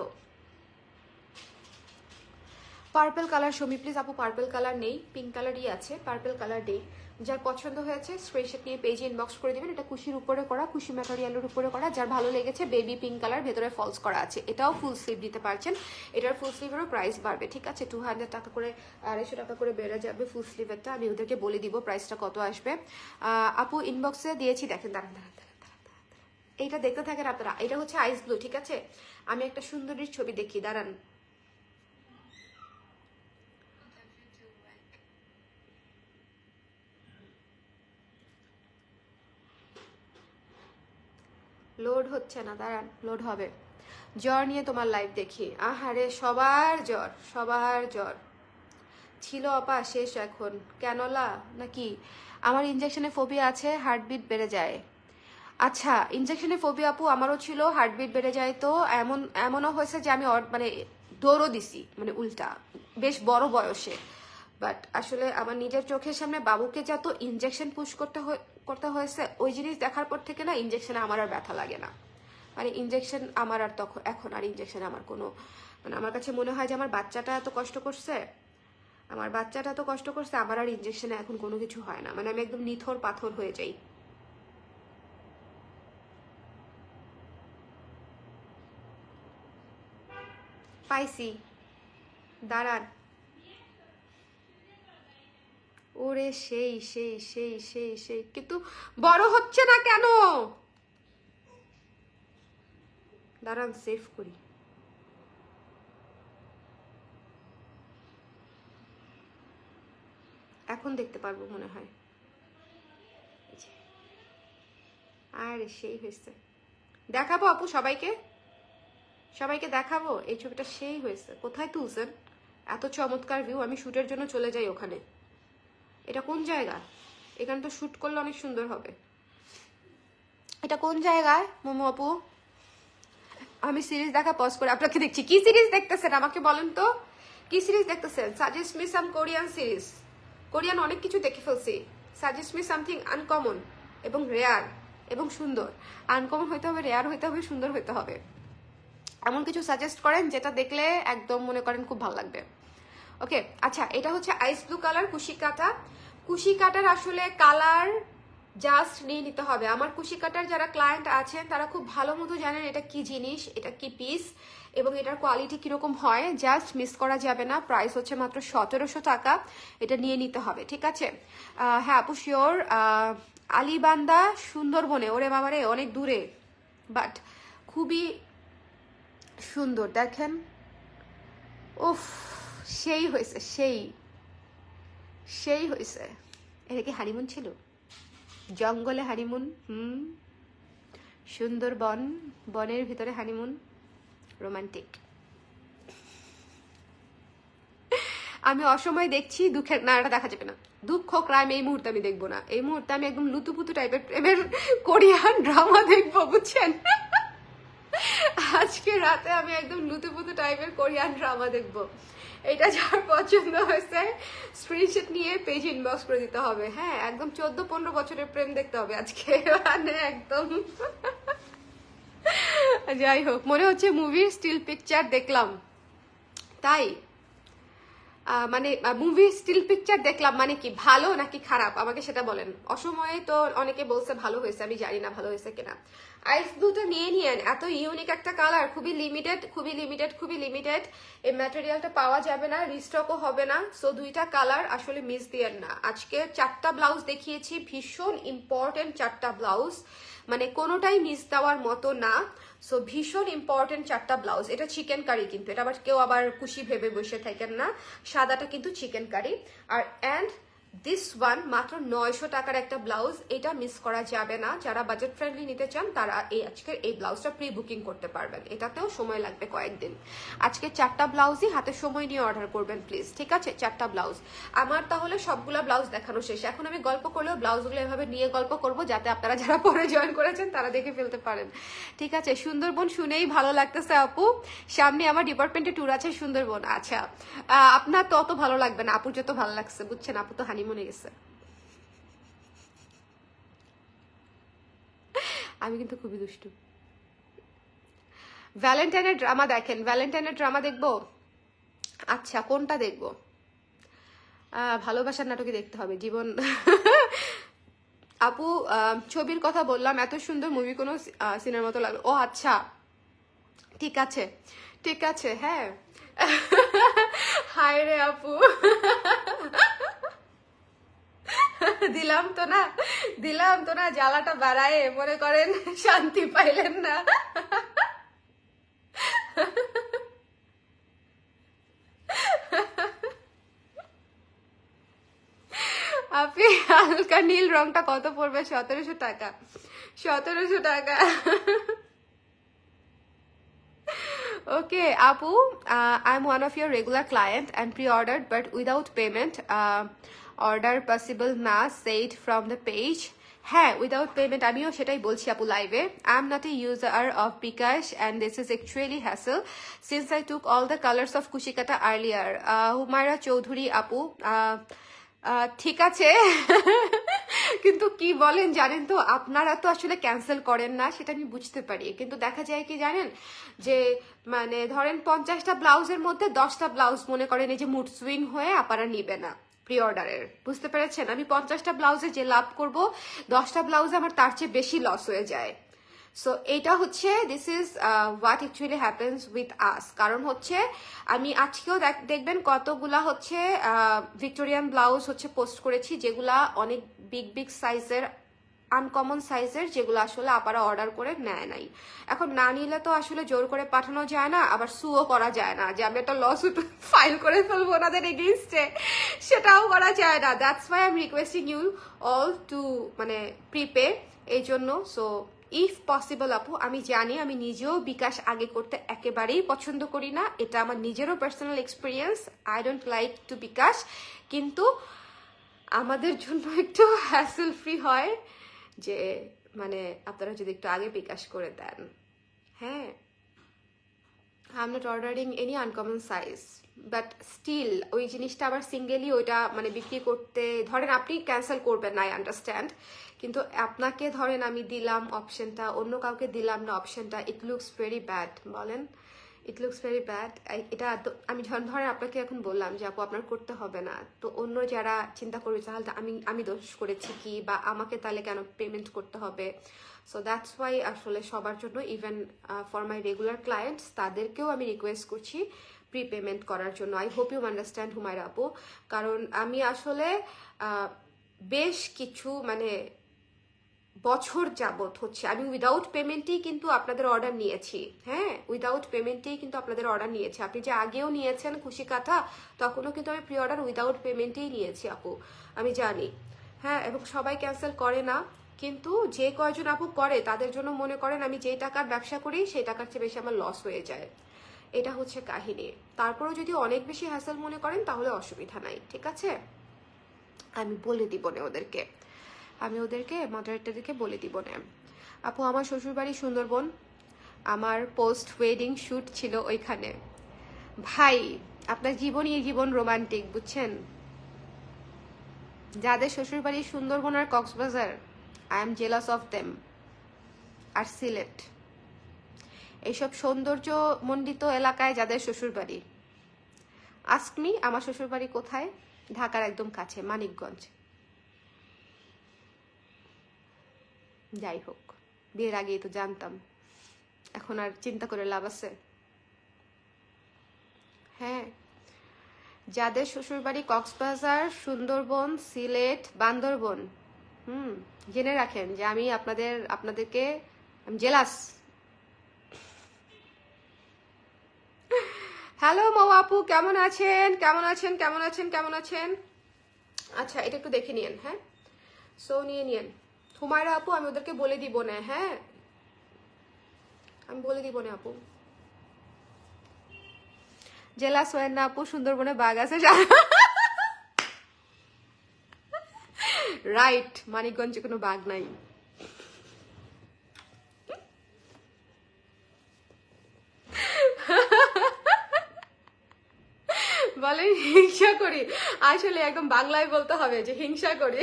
Purple colour Shami please. আপু পার্পল কালার নেই, পিঙ্ক কালারই আছে, পার্পল কালার নেই। যার পছন্দ হয়েছে স্ক্রিনশট নিয়ে পেজে ইনবক্স করে দিবেন। এটা কুশির উপরে করা, কুশি ম্যাটেরিয়ালের উপরে করা। যার ভালো লেগেছে বেবি পিঙ্ক কালার, ভেতরে ফলস করা আছে। এটাও ফুল স্লিভ দিতে পারছেন। এটার ফুল স্লিভেরও প্রাইস বাড়বে। ঠিক আছে, 200 টাকা করে, 250 টাকা করে বেড়ে যাবে ফুল স্লিভেরটা। আমি ওদেরকে বলে দিব প্রাইসটা কত আসবে। আপু ইনবক্সে দিয়েছি, দেখেন। দাঁড়ান দাঁড়ান দাঁড়ান দাঁড়ান, এইটা দেখতে থাকেন আপনারা। এটা হচ্ছে আইস ব্লু। ঠিক আছে, আমি একটা সুন্দরীর ছবি দেখি, দাঁড়ান। লোড হচ্ছে না, দাঁড়ান, লোড হবে। জ্বর নিয়ে তোমার লাইভ দেখি। আহারে সবার জ্বর, সবার জ্বর ছিল আপা, শেষ এখন। ক্যানোলা নাকি? আমার ইনজেকশনে ফোবিয়া আছে, হার্টবিট বেড়ে যায়। আচ্ছা, ইনজেকশনে ফোবিয়া আপু আমারও ছিল, হার্টবিট বেড়ে যায়। তো এমনও হয়েছে যে আমি মানে দৌড়ও দিছি, মানে উল্টা, বেশ বড় বয়সে। বাট আসলে আমার নিজের চোখের সামনে বাবুকে যত ইনজেকশন পুশ করতে হয়েছে, ওই জিনিস দেখার পর থেকে না ইনজেকশনে আমার আর ব্যথা লাগে না। মানে ইনজেকশন আমার আর তখন, এখন আর ইনজেকশন আমার কোনো, মানে আমার কাছে মনে হয় যে আমার বাচ্চাটা এত কষ্ট করছে, আমার বাচ্চাটা এত কষ্ট করছে, আমার আর ইনজেকশনে এখন কোনো কিছু হয় না। মানে আমি একদম নিথর পাথর হয়ে যাই। পাইছি, দাঁড়ান। ওরে সেই সেই সেই সেই সেই, কিন্তু বড় হচ্ছে না কেন? দাঁড়ান সেভ করি। এখন দেখতে পারবো মনে হয়। আরে সেই হয়েছে, দেখাবো আপু সবাইকে, সবাইকে দেখাবো এই ছবিটা। সেই হয়েছে। কোথায় তুলছেন? এত চমৎকার ভিউ, আমি শুটের জন্য চলে যাই ওখানে। এটা কোন জায়গা? এখানে তো শুট করলে অনেক সুন্দর হবে। এটা কোন জায়গায় মোমো আপু? আমি সিরিজ দেখা পজ করে আপনাকে দেখছি। কি সিরিজ দেখতেছেন আমাকে বলেন তো, কি সিরিজ দেখতেছেন? Suggest me some Korean series. Korean অনেক কিছু দেখে ফেলছি। সাজেস্ট মি সামথিং আনকমন এবং রেয়ার এবং সুন্দর। আনকমন হইতে হবে, রেয়ার হইতে হবে, সুন্দর হইতে হবে। এমন কিছু সাজেস্ট করেন যেটা দেখলে একদম মনে করেন খুব ভালো লাগবে। ওকে, আচ্ছা, এটা হচ্ছে আইস ব্লু কালার কুশি কাটা। কুশি কাটার আসলে কালার জাস্ট নিয়ে নিতে হবে। আমার কুশি কাটার যারা ক্লায়েন্ট আছেন তারা খুব ভালো মতো জানেন এটা কি জিনিস, এটা কি পিস এবং এটার কোয়ালিটি কিরকম হয়। জাস্ট মিস করা যাবে না। প্রাইস হচ্ছে মাত্র 1700 টাকা। এটা নিয়ে নিতে হবে। ঠিক আছে, হ্যাঁ আপু শিওর। আলিবান্দা সুন্দরবনে, ওরে বাবারে অনেক দূরে, বাট খুবই সুন্দর। দেখেন, উফ, সেই হয়েছে, সেই সেই হয়েছে। এটা কি হানিমুন ছিল? জঙ্গলে হানিমুন, সুন্দর বন, বনের ভিতরে হানিমুন, রোমান্টিক। আমি অসময় দেখছি, দুঃখের না, এটা দেখা যাবে না। দুঃখ ক্রাইম এই মুহূর্তে আমি দেখবো না। এই মুহূর্তে আমি একদম লুতুপুতু টাইপের প্রেমের কোরিয়ান ড্রামা দেখবো, বুঝছেন? আজকে রাতে আমি একদম লুতুপুতু টাইপের কোরিয়ান ড্রামা দেখবো। এটা যার পছন্দ হয়েছে স্ক্রিনশট নিয়ে পেজ ইনবক্স করে দিতে হবে। হ্যাঁ, একদম 14-15 বছরের প্রেম দেখতে হবে আজকে, মানে একদম যাই হোক, মনে হচ্ছে মুভির স্টিল পিকচার দেখলাম, তাই মানে মুভি স্টিল পিকচার দেখলাম মানে কি ভালো নাকি খারাপ আমাকে সেটা বলেন। অসময়ে তো অনেকে বলছে ভালো হয়েছে, আমি জানি না ভালো হয়েছে কিনা। আইস দুটো নিয়ে নিয়েন, এত ইউনিক একটা কালার, খুবই লিমিটেড খুবই লিমিটেড খুবই লিমিটেড। এই ম্যাটেরিয়ালটা পাওয়া যাবে না, রিস্টকও হবে না। সো দুইটা কালার আসলে মিস দিয়েন না। আজকে 4টা ব্লাউজ দেখিয়েছি, ভীষণ ইম্পর্টেন্ট 4টা ব্লাউজ, মানে কোনোটাই মিস দেওয়ার মতো না। সো ভীষণ ইম্পর্টেন্ট 4টা ব্লাউজ। এটা চিকেন কারি, কিন্তু এটা আবার কেউ আবার খুশি ভেবে বসে থাকেন না, সাদাটা কিন্তু চিকেন কারি। আর অ্যান্ড দিস ওয়ান মাত্র 900 টাকার একটা ব্লাউজ, এটা মিস করা যাবে না। যারা বাজেট ফ্রেন্ডলি নিতে চান তারা আজকের এই ব্লাউজটা প্রি বুকিং করতে পারবেন, এটাতেও সময় লাগবে কয়েকদিন। আজকে 4টা ব্লাউজই হাতে সময় নিয়ে অর্ডার করবেন প্লিজ, ঠিক আছে? 4টা ব্লাউজ আমার তাহলে সবগুলা ব্লাউজ দেখানো শেষ। এখন আমি গল্প করলেও ব্লাউজগুলো এভাবে নিয়ে গল্প করব, যাতে আপনারা যারা পরে জয়েন করেছেন তারা দেখে ফেলতে পারেন, ঠিক আছে? সুন্দরবন শুনেই ভালো লাগতেছে আপু, সামনে আমার ডিপার্টমেন্টে ট্যুর আছে সুন্দরবন। আচ্ছা, আপনার তো অত ভালো লাগবে না, আপুর যত ভালো লাগছে, বুঝছেন? আপু তো হানিমুনে গেছে। আমি কিন্তু খুবই দুষ্টু। ভ্যালেন্টাইনের ড্রামা দেখেন, ভ্যালেন্টাইনের ড্রামা দেখবো? আচ্ছা, কোনটা দেখবো? ভালোবাসার নাটকই দেখতে হবে, জীবন। আপু ছবির কথা বললাম, এত সুন্দর মুভি কোনো সিনেমার মতো লাগলো। ও আচ্ছা, ঠিক আছে ঠিক আছে, হ্যাঁ। হায় রে আপু, দিলাম তো না, দিলাম তো না, জ্বালাটা বাড়ায়, মনে করেন শান্তি পাইলেন না। আপনি হালকা নীল রংটা কত পড়বে? 1700 টাকা, 1700 টাকা। Okay, Apu, I'm one of your regular client and pre-ordered but without payment. Order possible na, said from the page. হ্যাঁ, উইদাউট পেমেন্ট, আমিও সেটাই বলছি আপু লাইভে। I am not a user of bKash and this is actually hassle since I took all the colours of কুশিকাটা আর্লিয়ার। হুমায়রা চৌধুরী আপু, ঠিক আছে। কিন্তু কি বলেন জানেন তো, আপনারা তো আসলে ক্যান্সেল করেন না, সেটা আমি বুঝতে পারি। কিন্তু দেখা যায় কি জানেন, যে মানে ধরেন 50টা ব্লাউজের মধ্যে 10টা ব্লাউজ মনে করেন এই যে মুড সুইং হয়ে আপনারা নিবে না প্রি অর্ডারের, বুঝতে পেরেছেন? আমি 50টা ব্লাউজে যে লাভ করব, 10টা ব্লাউজে আমার তার চেয়ে বেশি লস হয়ে যায়। সো এইটা হচ্ছে, this is what actually happens with us. কারণ হচ্ছে আমি আজকেও দেখবেন কতগুলা হচ্ছে ভিক্টোরিয়ান ব্লাউজ হচ্ছে পোস্ট করেছি, যেগুলা অনেক বিগ বিগ সাইজের, আনকমন সাইজের, যেগুলো আসলে আপারা অর্ডার করে নেয় নাই। এখন না নিলে তো আসলে জোর করে পাঠানো যায় না, আবার সুও করা যায় না যে আমি একটা লসুট ফাইল করে ফেলবো ওনাদের এগেইনস্টে, সেটাও করা যায় না। That's why I am requesting you all to মানে প্রিপে, এই জন্য। সো ইফ পসিবল আপু, আমি জানি আমি নিজেও বিকাশ আগে করতে একেবারেই পছন্দ করি না, এটা আমার নিজেরও personal experience. I don't like to bKash, কিন্তু আমাদের জন্য একটু হ্যাসেল ফ্রি হয় যে মানে আপনারা যদি একটু আগে বিকাশ করে দেন। হ্যাঁ, I am not ordering any uncommon size, but still ওই জিনিসটা আবার সিঙ্গেলি ওইটা মানে বিক্রি করতে, ধরেন আপনি ক্যান্সেল করবেন না, আই আন্ডারস্ট্যান্ড, কিন্তু আপনাকে ধরেন আমি দিলাম অপশনটা, অন্য কাউকে দিলাম না অপশনটা, ইট লুকস ভেরি ব্যাড, বলেন? It looks very bad. এটা আমি ধরেন আপনাকে এখন বললাম যে আপু আপনার করতে হবে না, তো অন্য যারা চিন্তা করবে তাহলে আমি দোষ করেছি কি, বা আমাকে তাহলে কেন পেমেন্ট করতে হবে? সো দ্যাটস ওয়াই আসলে সবার জন্য, even for my regular clients, তাদেরকেও আমি রিকোয়েস্ট করছি প্রি পেমেন্ট করার জন্য। I hope you understand Humaira আপু, কারণ আমি আসলে বেশ কিছু মানে বছর যাবত হচ্ছে আমি উইদাউট পেমেন্টেই কিন্তু আপনাদের অর্ডার নিয়েছি। হ্যাঁ, উইদাউট পেমেন্টেই কিন্তু আপনাদের অর্ডার নিয়েছি। আপনি যে আগেও নিয়েছেন খুশি কাঁথা, তখনও কিন্তু আমি প্রি অর্ডার উইদাউট পেমেন্টেই নিয়েছি আপু, আমি জানি। হ্যাঁ, এবং সবাই ক্যান্সেল করে না, কিন্তু যে কয়জন আপু করে তাদের জন্য মনে করেন আমি যেই টাকার ব্যবসা করি সেই টাকার চেয়ে বেশি আমার লস হয়ে যায়, এটা হচ্ছে কাহিনী। তারপরেও যদি অনেক বেশি হ্যাসেল মনে করেন তাহলে অসুবিধা নাই, ঠিক আছে? আমি বলে দিব না ওদেরকে, আমি ওদেরকে মডারেটরদেরকে বলে দিব না। আপু আমার শ্বশুরবাড়ি সুন্দরবন, আমার পোস্ট ওয়েডিং শ্যুট ছিল ওইখানে। ভাই আপনার জীবনই জীবন রোমান্টিক, বুঝছেন? যাদের শ্বশুরবাড়ি সুন্দরবন আর Cox's Bazar, I am jealous of them. আর সিলেট, এইসব সৌন্দর্য মণ্ডিত এলাকায় যাদের শ্বশুরবাড়ি, আস্কমি আমার শ্বশুরবাড়ি কোথায়? ঢাকার একদম কাছে, মানিকগঞ্জ। যাই হোক, বিয়ের আগেই তো জানতাম, এখন আর চিন্তা করে লাভ আছে? হ্যাঁ, যাদের শ্বশুরবাড়ি কক্সবাজার, সুন্দরবন, সিলেট, বান্দরবন, জেনে রাখেন যে আমি আপনাদেরকে জেলাস। হ্যালো মৌ আপু, কেমন আছেন? কেমন আছেন? কেমন আছেন? কেমন আছেন? আচ্ছা, এটা একটু দেখে নিয়েন। হ্যাঁ, সো নিয়ে নিয়েন। হুমায়রা আপু, আমি ওদেরকে বলে দিব না। হ্যাঁ, আমি বলে দিব না আপু। জেলা সোয়েন না আপু, সুন্দরবনে বাঘ আছে। রাইট, মানিকগঞ্জে কোনো বাঘ নাই। বলে হিংসা করি, আসলে একদম বাংলায় বলতে হবে যে হিংসা করি।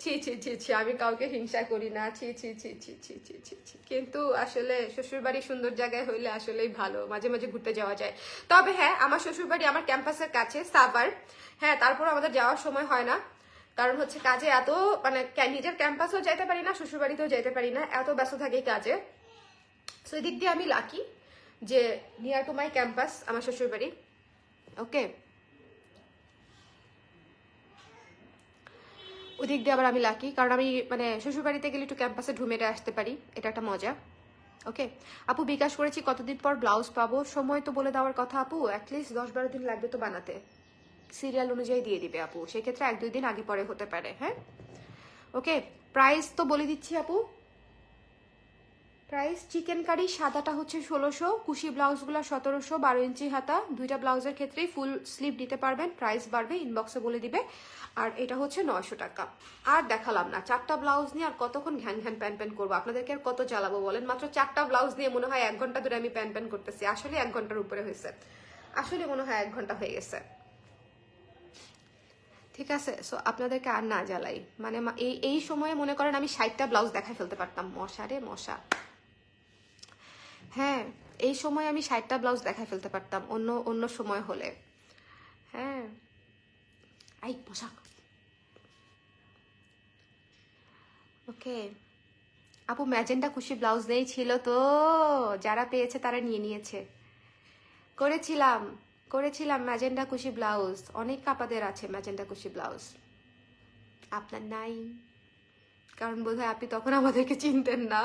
ছি ছি ছি ছি, আমি কাউকে হিংসা করি না। ছি ছি ছি ছি ছি ছি ছি ছি। কিন্তু আসলে শ্বশুরবাড়ি সুন্দর জায়গায় হইলে আসলেই ভালো, মাঝে মাঝে ঘুরতে যাওয়া যায়। তবে হ্যাঁ, আমার শ্বশুরবাড়ি আমার ক্যাম্পাসের কাছে, সাভার। হ্যাঁ, তারপর আমাদের যাওয়ার সময় হয় না, কারণ হচ্ছে কাজে এত, মানে নিজের ক্যাম্পাসেও যাইতে পারি না, শ্বশুরবাড়িতেও যাইতে পারি না, এত ব্যস্ত থাকি কাজে। সো এদিক দিয়ে আমি লাকি যে নিয়ার টু মাই ক্যাম্পাস আমার শ্বশুরবাড়ি। ওকে, ওদিক দিয়ে আবার আমি লাকি, কারণ আমি মানে শ্বশুরবাড়িতে গেলে একটু ক্যাম্পাসে ঢুমেরে আসতে পারি, এটা একটা মজা। ওকে আপু, বিকাশ করেছি, কতদিন পর ব্লাউজ পাবো? সময় তো বলে দেওয়ার কথা আপু, অ্যাটলিস্ট 10-12 দিন লাগবে তো বানাতে। সিরিয়াল অনুযায়ী দিয়ে দিবে আপু, সেক্ষেত্রে 1-2 দিন আগে পরে হতে পারে। হ্যাঁ, ওকে। প্রাইস তো বলে দিচ্ছি আপু। প্রাইস চিকেন কারি সাদাটা হচ্ছে 1600, কুশি ব্লাউজগুলো 1700, 12 ইঞ্চি হাতা, দুইটা ব্লাউজের ক্ষেত্রেই ফুল স্লিভ দিতে পারবেন। প্রাইস বাড়বে, ইনবক্সে বলে দিবে। আর এটা হচ্ছে 900 টাকা। আর দেখালাম না, 4টা ব্লাউজ নিয়ে আর কতক্ষণ ঘ্যান ঘ্যান প্যান প্যান করবো? আপনাদেরকে আর কত জ্বালাবো বলেন? মাত্র 4টা ব্লাউজ নিয়ে মনে হয় 1 ঘন্টা ধরে আমি প্যান প্যান করতেছি। আসলে 1 ঘন্টার উপরে হয়েছে, আসলে মনে হয় 1 ঘন্টা হয়ে গেছে। ঠিক আছে, সো আপনাদেরকে আর না জ্বালাই। মানে এই সময়ে মনে করেন আমি 60টা ব্লাউজ দেখাই ফেলতে পারতাম। মশা রে মশা। হ্যাঁ, এই সময় আমি 60টা ব্লাউজ দেখায় ফেলতে পারতাম, অন্য অন্য সময় হলে। হ্যাঁ, আই পোশাক। ওকে আপু, ম্যাজেন্টা খুশি ব্লাউজ নেই ছিল তো, যারা পেয়েছে তারা নিয়ে নিয়েছে। করেছিলাম করেছিলাম ম্যাজেন্টা খুশি ব্লাউজ, অনেক কাপাদের আছে ম্যাজেন্টা খুশি ব্লাউজ। আপনার নাই, কারণ বোধহয় আপনি তখন আমাদেরকে চিনতেন না,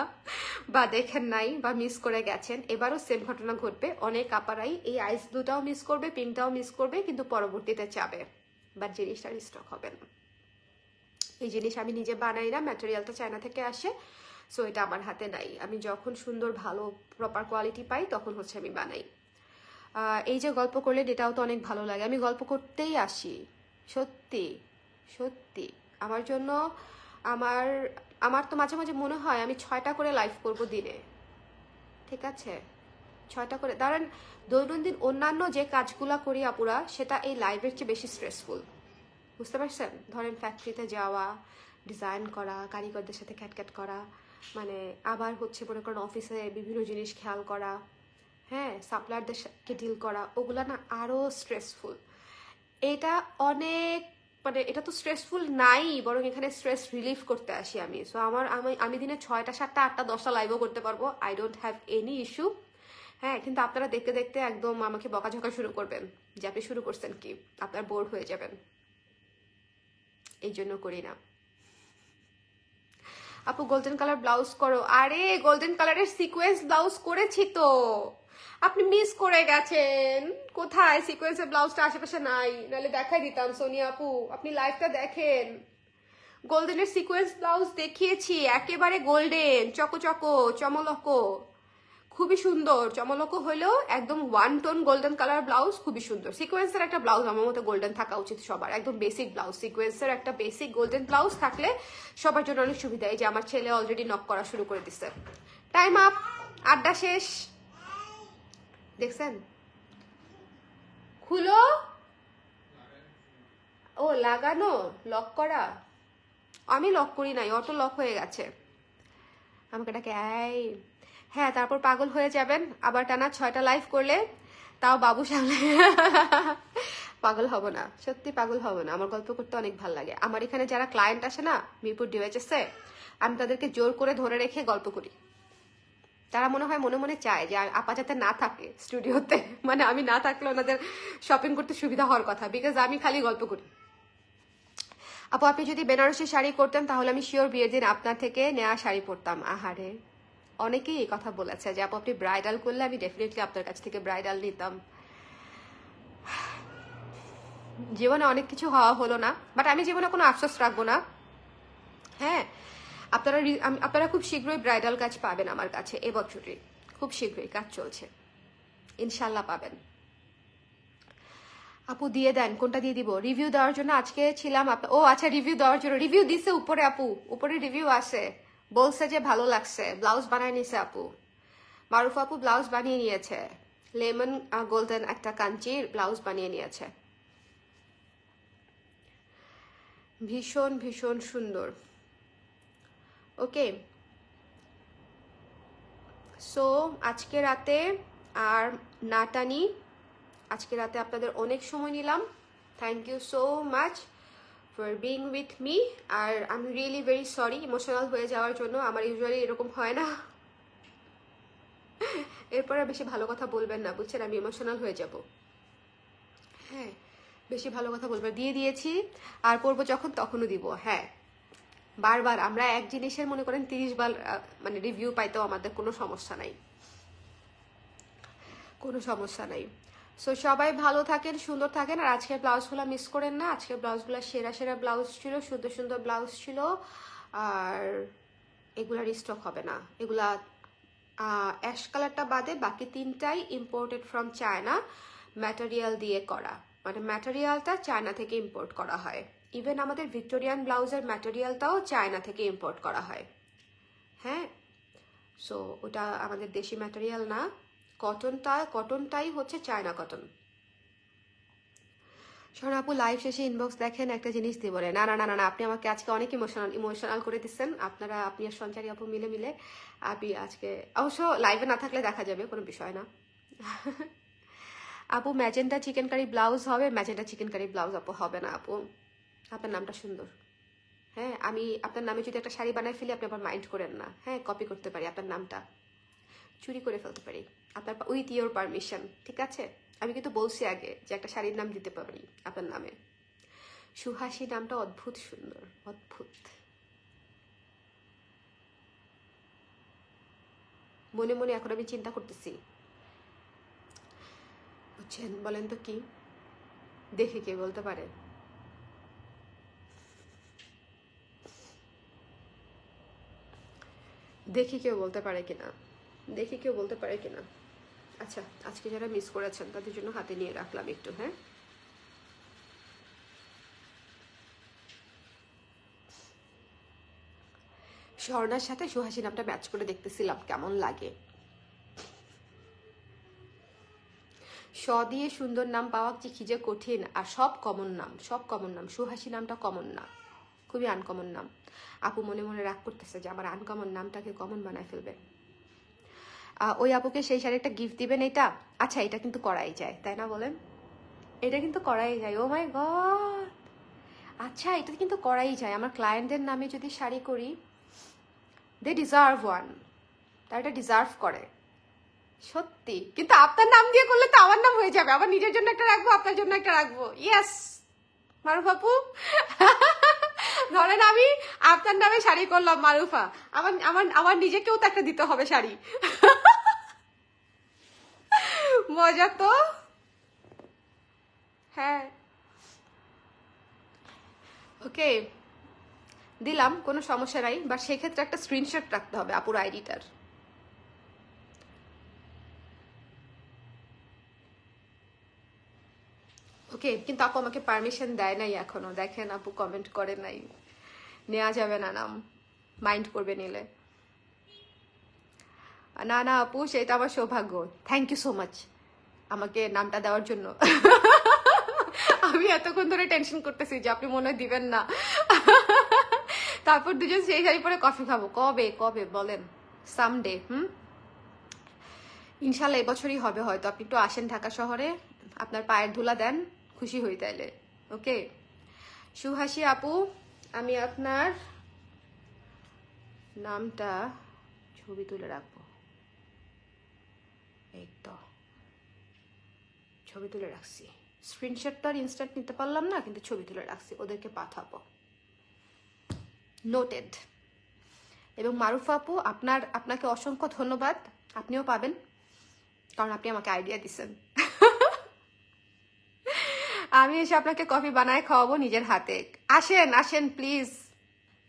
বা দেখেন নাই, বা মিস করে গেছেন। এবারও সেম ঘটনা ঘটবে, অনেক আপারাই এই আইস ব্লুটাও মিস করবে, পিঙ্কটাও মিস করবে, কিন্তু পরবর্তীতে চাবে, বাট জিনিসটার স্টক হবে না। এই জিনিস আমি নিজে বানাই না, ম্যাটেরিয়ালটা চায়না থেকে আসে, সো এটা আমার হাতে নাই। আমি যখন সুন্দর ভালো প্রপার কোয়ালিটি পাই তখন হচ্ছে আমি বানাই। এই যে গল্প করলে এটাও তো অনেক ভালো লাগে, আমি গল্প করতেই আসি। সত্যি সত্যি, আমার জন্য আমার আমার তো মাঝে মাঝে মনে হয় আমি 6টা করে লাইভ করব দিনে। ঠিক আছে, 6টা করে। দাঁড়ান, দৈনন্দিন অন্যান্য যে কাজগুলা করি আপুরা, সেটা এই লাইভের চেয়ে বেশি স্ট্রেসফুল। বুঝতে পারছেন? ধরেন ফ্যাক্টরিতে যাওয়া, ডিজাইন করা, কারিগরদের সাথে খ্যাটখ্যাট করা, মানে আবার হচ্ছে মনে করেন অফিসে বিভিন্ন জিনিস খেয়াল করা, হ্যাঁ, সাপ্লায়ারদেরকে ডিল করা, ওগুলা না আরও স্ট্রেসফুল। এটা অনেক, মানে এটা তো স্ট্রেসফুল নাই, বরং এখানে স্ট্রেস রিলিফ করতে আসি আমি। সো আমি দিনে 6টা 7টা 8টা 10টা লাইভও করতে পারবো, I don't have any issue. হ্যাঁ, কিন্তু আপনারা দেখতে দেখতে একদম আমাকে বকাঝকা শুরু করবেন যে আপনি শুরু করছেন কি, আপনার বোর হয়ে যাবেন, এই জন্য করি না। আপু, গোল্ডেন কালার ব্লাউজ করো। আরে গোল্ডেন কালারের সিকোয়েন্স ব্লাউজ করেছি তো, আপনি মিস করে গেছেন। কোথায় সিকোয়েন্সের ব্লাউজটা? আশেপাশে নাই, নাহলে দেখাই দিতাম। সোনিয়া আপু, আপনি লাইভটা দেখেন, গোল্ডেনের সিকোয়েন্স ব্লাউজ দেখিয়েছি, একেবারে গোল্ডেন, চকো চমলকো, খুবই সুন্দর। চমলকো হলেও একদম 1 টোন গোল্ডেন কালার ব্লাউজ, খুবই সুন্দর। সিকোয়েন্সের একটা ব্লাউজ আমার মতো গোল্ডেন থাকা উচিত সবার, একদম বেসিক ব্লাউজ। সিকোয়েন্সের একটা বেসিক গোল্ডেন ব্লাউজ থাকলে সবার জন্য অনেক সুবিধা। এই যে আমার ছেলে অলরেডি নক করা শুরু করে দিচ্ছে। টাইম আপ, আড্ডা শেষ। দেখছেন? খুলো। ও লাগানো, লক করা। আমি লক করি নাই, অটো লক হয়ে গেছে। আমাকে ডাকে এই। হ্যাঁ, তারপর পাগল হয়ে যাবেন আবার টানা 6টা লাইভ করলে, তাও বাবু সামনে। পাগল হব না, সত্যি পাগল হব না, আমার গল্প করতে অনেক ভালো লাগে। আমার এখানে যারা ক্লায়েন্ট আসে না মিরপুর ডিওএইচএসে, আমি তাদেরকে জোর করে ধরে রেখে গল্প করি। তারা মনে হয় মনে মনে চায় যে আপা যাতে না থাকে স্টুডিওতে, মানে আমি না থাকলে ওনাদের শপিং করতে সুবিধা হওয়ার কথা, বিকজ আমি খালি গল্প করি। আপু আপনি যদি বেনারসি শাড়ি করতেন তাহলে আমি শিওর বিয়ের দিন আপনার থেকে নেওয়া শাড়ি পরতাম। আহারে, অনেকেই এই কথা বলেছে যে আপু আপনি ব্রাইডাল করলে আমি ডেফিনেটলি আপনার কাছ থেকে ব্রাইডাল নিতাম। জীবনে অনেক কিছু হওয়া হলো না, বাট আমি জীবনে কোনো আফসোস রাখবো না। হ্যাঁ, আপনারা খুব শীঘ্রই ব্রাইডাল কাজ পাবেন আমার কাছে, এবছরই খুব শীঘ্রই কাজ চলছে, ইনশাল্লাহ পাবেন। আপু দিয়ে দেন, কোনটা দিয়ে দিব? রিভিউ দেওয়ার জন্য আজকে ছিলাম। ও আচ্ছা, রিভিউ দেওয়ার জন্য রিভিউ দিছে উপরে আপু, উপরে রিভিউ আসে, বলছে যে ভালো লাগছে, ব্লাউজ বানায় নিছে আপু। মারুফ আপু ব্লাউজ বানিয়ে নিয়েছে, লেমন গোল্ডেন একটা কাঞ্চির ব্লাউজ বানিয়ে নিয়েছে, ভীষণ ভীষণ সুন্দর। ওকে, সো আজকে রাতে আর না টানি, আজকে রাতে আপনাদের অনেক সময় নিলাম। Thank you so much for being with me. আর I am really very sorry emotional হয়ে যাওয়ার জন্য, আমার ইউজুয়ালি এরকম হয় না। এরপরে বেশি ভালো কথা বলবেন না, বুঝছেন, আমি ইমোশনাল হয়ে যাব। হ্যাঁ, বেশি ভালো কথা বলবেন, দিয়ে দিয়েছি আর করবো যখন তখনও দিব। হ্যাঁ, বারবার আমরা এক জিনিসের মনে করেন 30 বার মানে রিভিউ পাইতেও আমাদের কোনো সমস্যা নাই, কোনো সমস্যা নাই। সো সবাই ভালো থাকেন, সুন্দর থাকেন। আর আজকের ব্লাউজগুলো মিস করেন না, আজকের ব্লাউজগুলো সেরা সেরা ব্লাউজ ছিল, সুন্দর সুন্দর ব্লাউজ ছিল। আর এগুলা রিস্টক হবে না, এগুলা অ্যাশ কালারটা বাদে বাকি 3টাই ইম্পোর্টেড ফ্রম চায়না, ম্যাটেরিয়াল দিয়ে করা, মানে ম্যাটেরিয়ালটা চায়না থেকে ইম্পোর্ট করা হয়। ইভেন আমাদের ভিক্টোরিয়ান ব্লাউজের ম্যাটেরিয়ালটাও চায়না থেকে ইম্পোর্ট করা হয়। হ্যাঁ, সো ওটা আমাদের দেশি ম্যাটেরিয়াল না, কটনটাই হচ্ছে চায়না কটন। শোনো আপু, লাইভ শেষে ইনবক্স দেখেন, একটা জিনিস দিয়ে বলে। না না না না, আপনি আমাকে আজকে অনেক ইমোশনাল করে দিচ্ছেন আপনি আর সঞ্চারী আপু মিলে। আপনি আজকে অবশ্য লাইভে না থাকলে দেখা যাবে, কোনো বিষয় না। আপু ম্যাজেন্টা চিকেন কারি ব্লাউজ হবে? ম্যাজেন্টা চিকেন কারি ব্লাউজ আপু হবে না আপু, আপনার নামটা সুন্দর। হ্যাঁ, আমি আপনার নামে যদি একটা শাড়ি বানাই ফেলি আপনি আবার মাইন্ড করেন না। হ্যাঁ, কপি করতে পারি, আপনার নামটা চুরি করে ফেলতে পারি, আপনার উইথ ইয়োর পারমিশন, ঠিক আছে? আমি কিন্তু বলছি আগে যে একটা শাড়ির নাম দিতে পারি আপনার নামে। সুহাসী নামটা অদ্ভুত সুন্দর, অদ্ভুত। মনে মনে এখন আমি চিন্তা করতেছি, বুঝছেন? বলেন তো কি, দেখে কে বলতে পারে? দেখি কেউ বলতে পারে কিনা। আচ্ছা, আজকে যারা মিস করেছেন তাদের জন্য হাতে নিয়ে রাখলাম একটু। হ্যাঁ, স্বর্ণার সাথে সুহাসী নামটা ম্যাচ করে দেখতেছিলাম কেমন লাগে। স দিয়ে সুন্দর নাম পাওয়া কি যে কঠিন, আর সব কমন নাম। সুহাসী নামটা কমন না, খুবই আনকমন নাম। আপু মনে মনে রাগ করতেছে যে আমার আনকমন নামটাকে কমন বানায় ফেলবে। ওই আপুকে সেই শাড়িটা গিফট দিবেন। এটা আচ্ছা, এটা কিন্তু করাই যায়, তাই না বলেন? এটা কিন্তু করাই যায়। ও মাই গড, আচ্ছা এটা কিন্তু করাই যায়। আমার ক্লায়েন্টদের নামে যদি শাড়ি করি, দে ডিজার্ভ ওয়ান, তারা এটা ডিজার্ভ করে সত্যি। কিন্তু আপনার নাম দিয়ে করলে তো আমার নাম হয়ে যাবে, আবার নিজের জন্য একটা রাখবো, আপনার জন্য একটা রাখবো। ইয়েস মারুফ আপু, ধরেন আমি আপনার নামে শাড়ি করলাম মারুফা, আমার আমার আমার নিজেকেও তো একটা দিতে হবে শাড়ি। মজা তো। হ্যাঁ, ওকে দিলাম, কোনো সমস্যা নাই, বা সেক্ষেত্রে একটা স্ক্রিনশট রাখতে হবে আপুর আইডিটার। ওকে, কিন্তু আপু আমাকে পারমিশন দেয় নাই এখনো, দেখেন আপু কমেন্ট করে নাই, নেওয়া যাবে না নাম, মাইন্ড করবে নিলে। না না আপু, সেটা আমার সৌভাগ্য। থ্যাংক ইউ সো মাচ আমাকে নামটা দেওয়ার জন্য। আমি এতক্ষণ ধরে টেনশন করতেছি যে আপনি মনে হয় দিবেন না। তারপর দুজন সেই শাড়ি পরে কফি খাবো, কবে কবে বলেন? সামডে। ইনশাল্লাহ এবছরই হবে হয়তো। আপনি একটু আসেন ঢাকা শহরে, আপনার পায়ের ধুলা দেন, খুশি হই তাইলে। ওকে সুহাসী আপু, আমি আপনার নামটা ছবি তুলে রাখবো, এই তো ছবি তুলে রাখছি। স্ক্রিনশট তো আর ইনস্ট্যান্ট নিতে পারলাম না, কিন্তু ছবি তুলে রাখছি, ওদেরকে পাঠাবো। নোটেড। এবং মারুফ আপু, আপনাকে অসংখ্য ধন্যবাদ, আপনিও পাবেন, কারণ আপনি আমাকে আইডিয়া দিচ্ছেন। আমি এসে আপনাকে কফি বানায় খাওয়াবো নিজের হাতে। আসেন আসেন প্লিজ।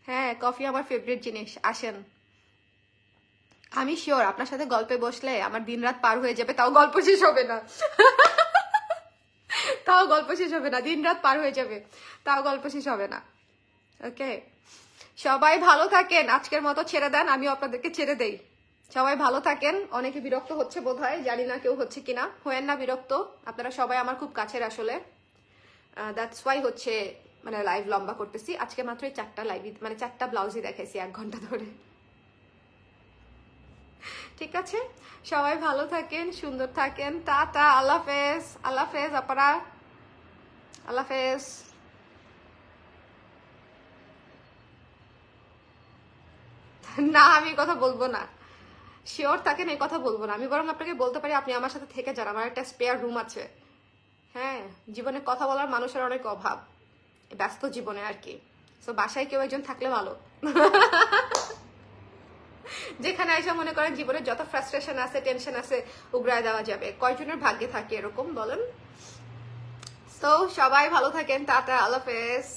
হ্যাঁ, কফি আমার ফেভারিট জিনিস, আসেন। আমি শিওর আপনার সাথে গল্পে বসলে আমার দিনরাত পার হয়ে যাবে, তাও গল্প শেষ হবে না। তাও গল্প শেষ হবে না, দিনরাত পার হয়ে যাবে, তাও গল্প শেষ হবে না। ওকে, সবাই ভালো থাকেন, আজকের মতো ছেড়ে দেন, আমিও আপনাদেরকে ছেড়ে দেই। সবাই ভালো থাকেন। অনেকে বিরক্ত হচ্ছে বোধহয়, জানি না কেউ হচ্ছে কিনা, হয়েন না বিরক্ত, আপনারা সবাই আমার খুব কাছের আসলে। দ্যাটস ওয়াই হচ্ছে মানে লাইভ লম্বা করতেছি। আজকে মাত্র 4টা লাইভ, মানে 4টা ব্লাউজই দেখাইছি 1 ঘন্টা ধরে। ঠিক আছে, সবাই ভালো থাকেন, সুন্দর থাকেন, টাটা, আল্লাহ হাফেজ। আল্লাহ হাফেজ আপনারা, আল্লাহ হাফেজ। না, আমি কথা বলবো না, শিওর থাকেন, এই কথা বলবো না। আমি বরং আপনাকে বলতে পারি আপনি আমার সাথে থেকে যান, আমার একটা স্পেয়ার রুম আছে। হ্যাঁ, জীবনে কথা বলার মানুষের অনেক অভাব, ব্যস্ত জীবনে আর কি। তো বাসায় কেউ একজন থাকলে ভালো। যেখানে এসে মনে করেন জীবনের যত ফ্রাস্ট্রেশন আছে, টেনশন আছে, উগড়ায় দেওয়া যাবে। কয়জনের ভাগ্যে থাকে এরকম বলেন? তো সবাই ভালো থাকেন, টাটা, আল্লাহ হাফেজ।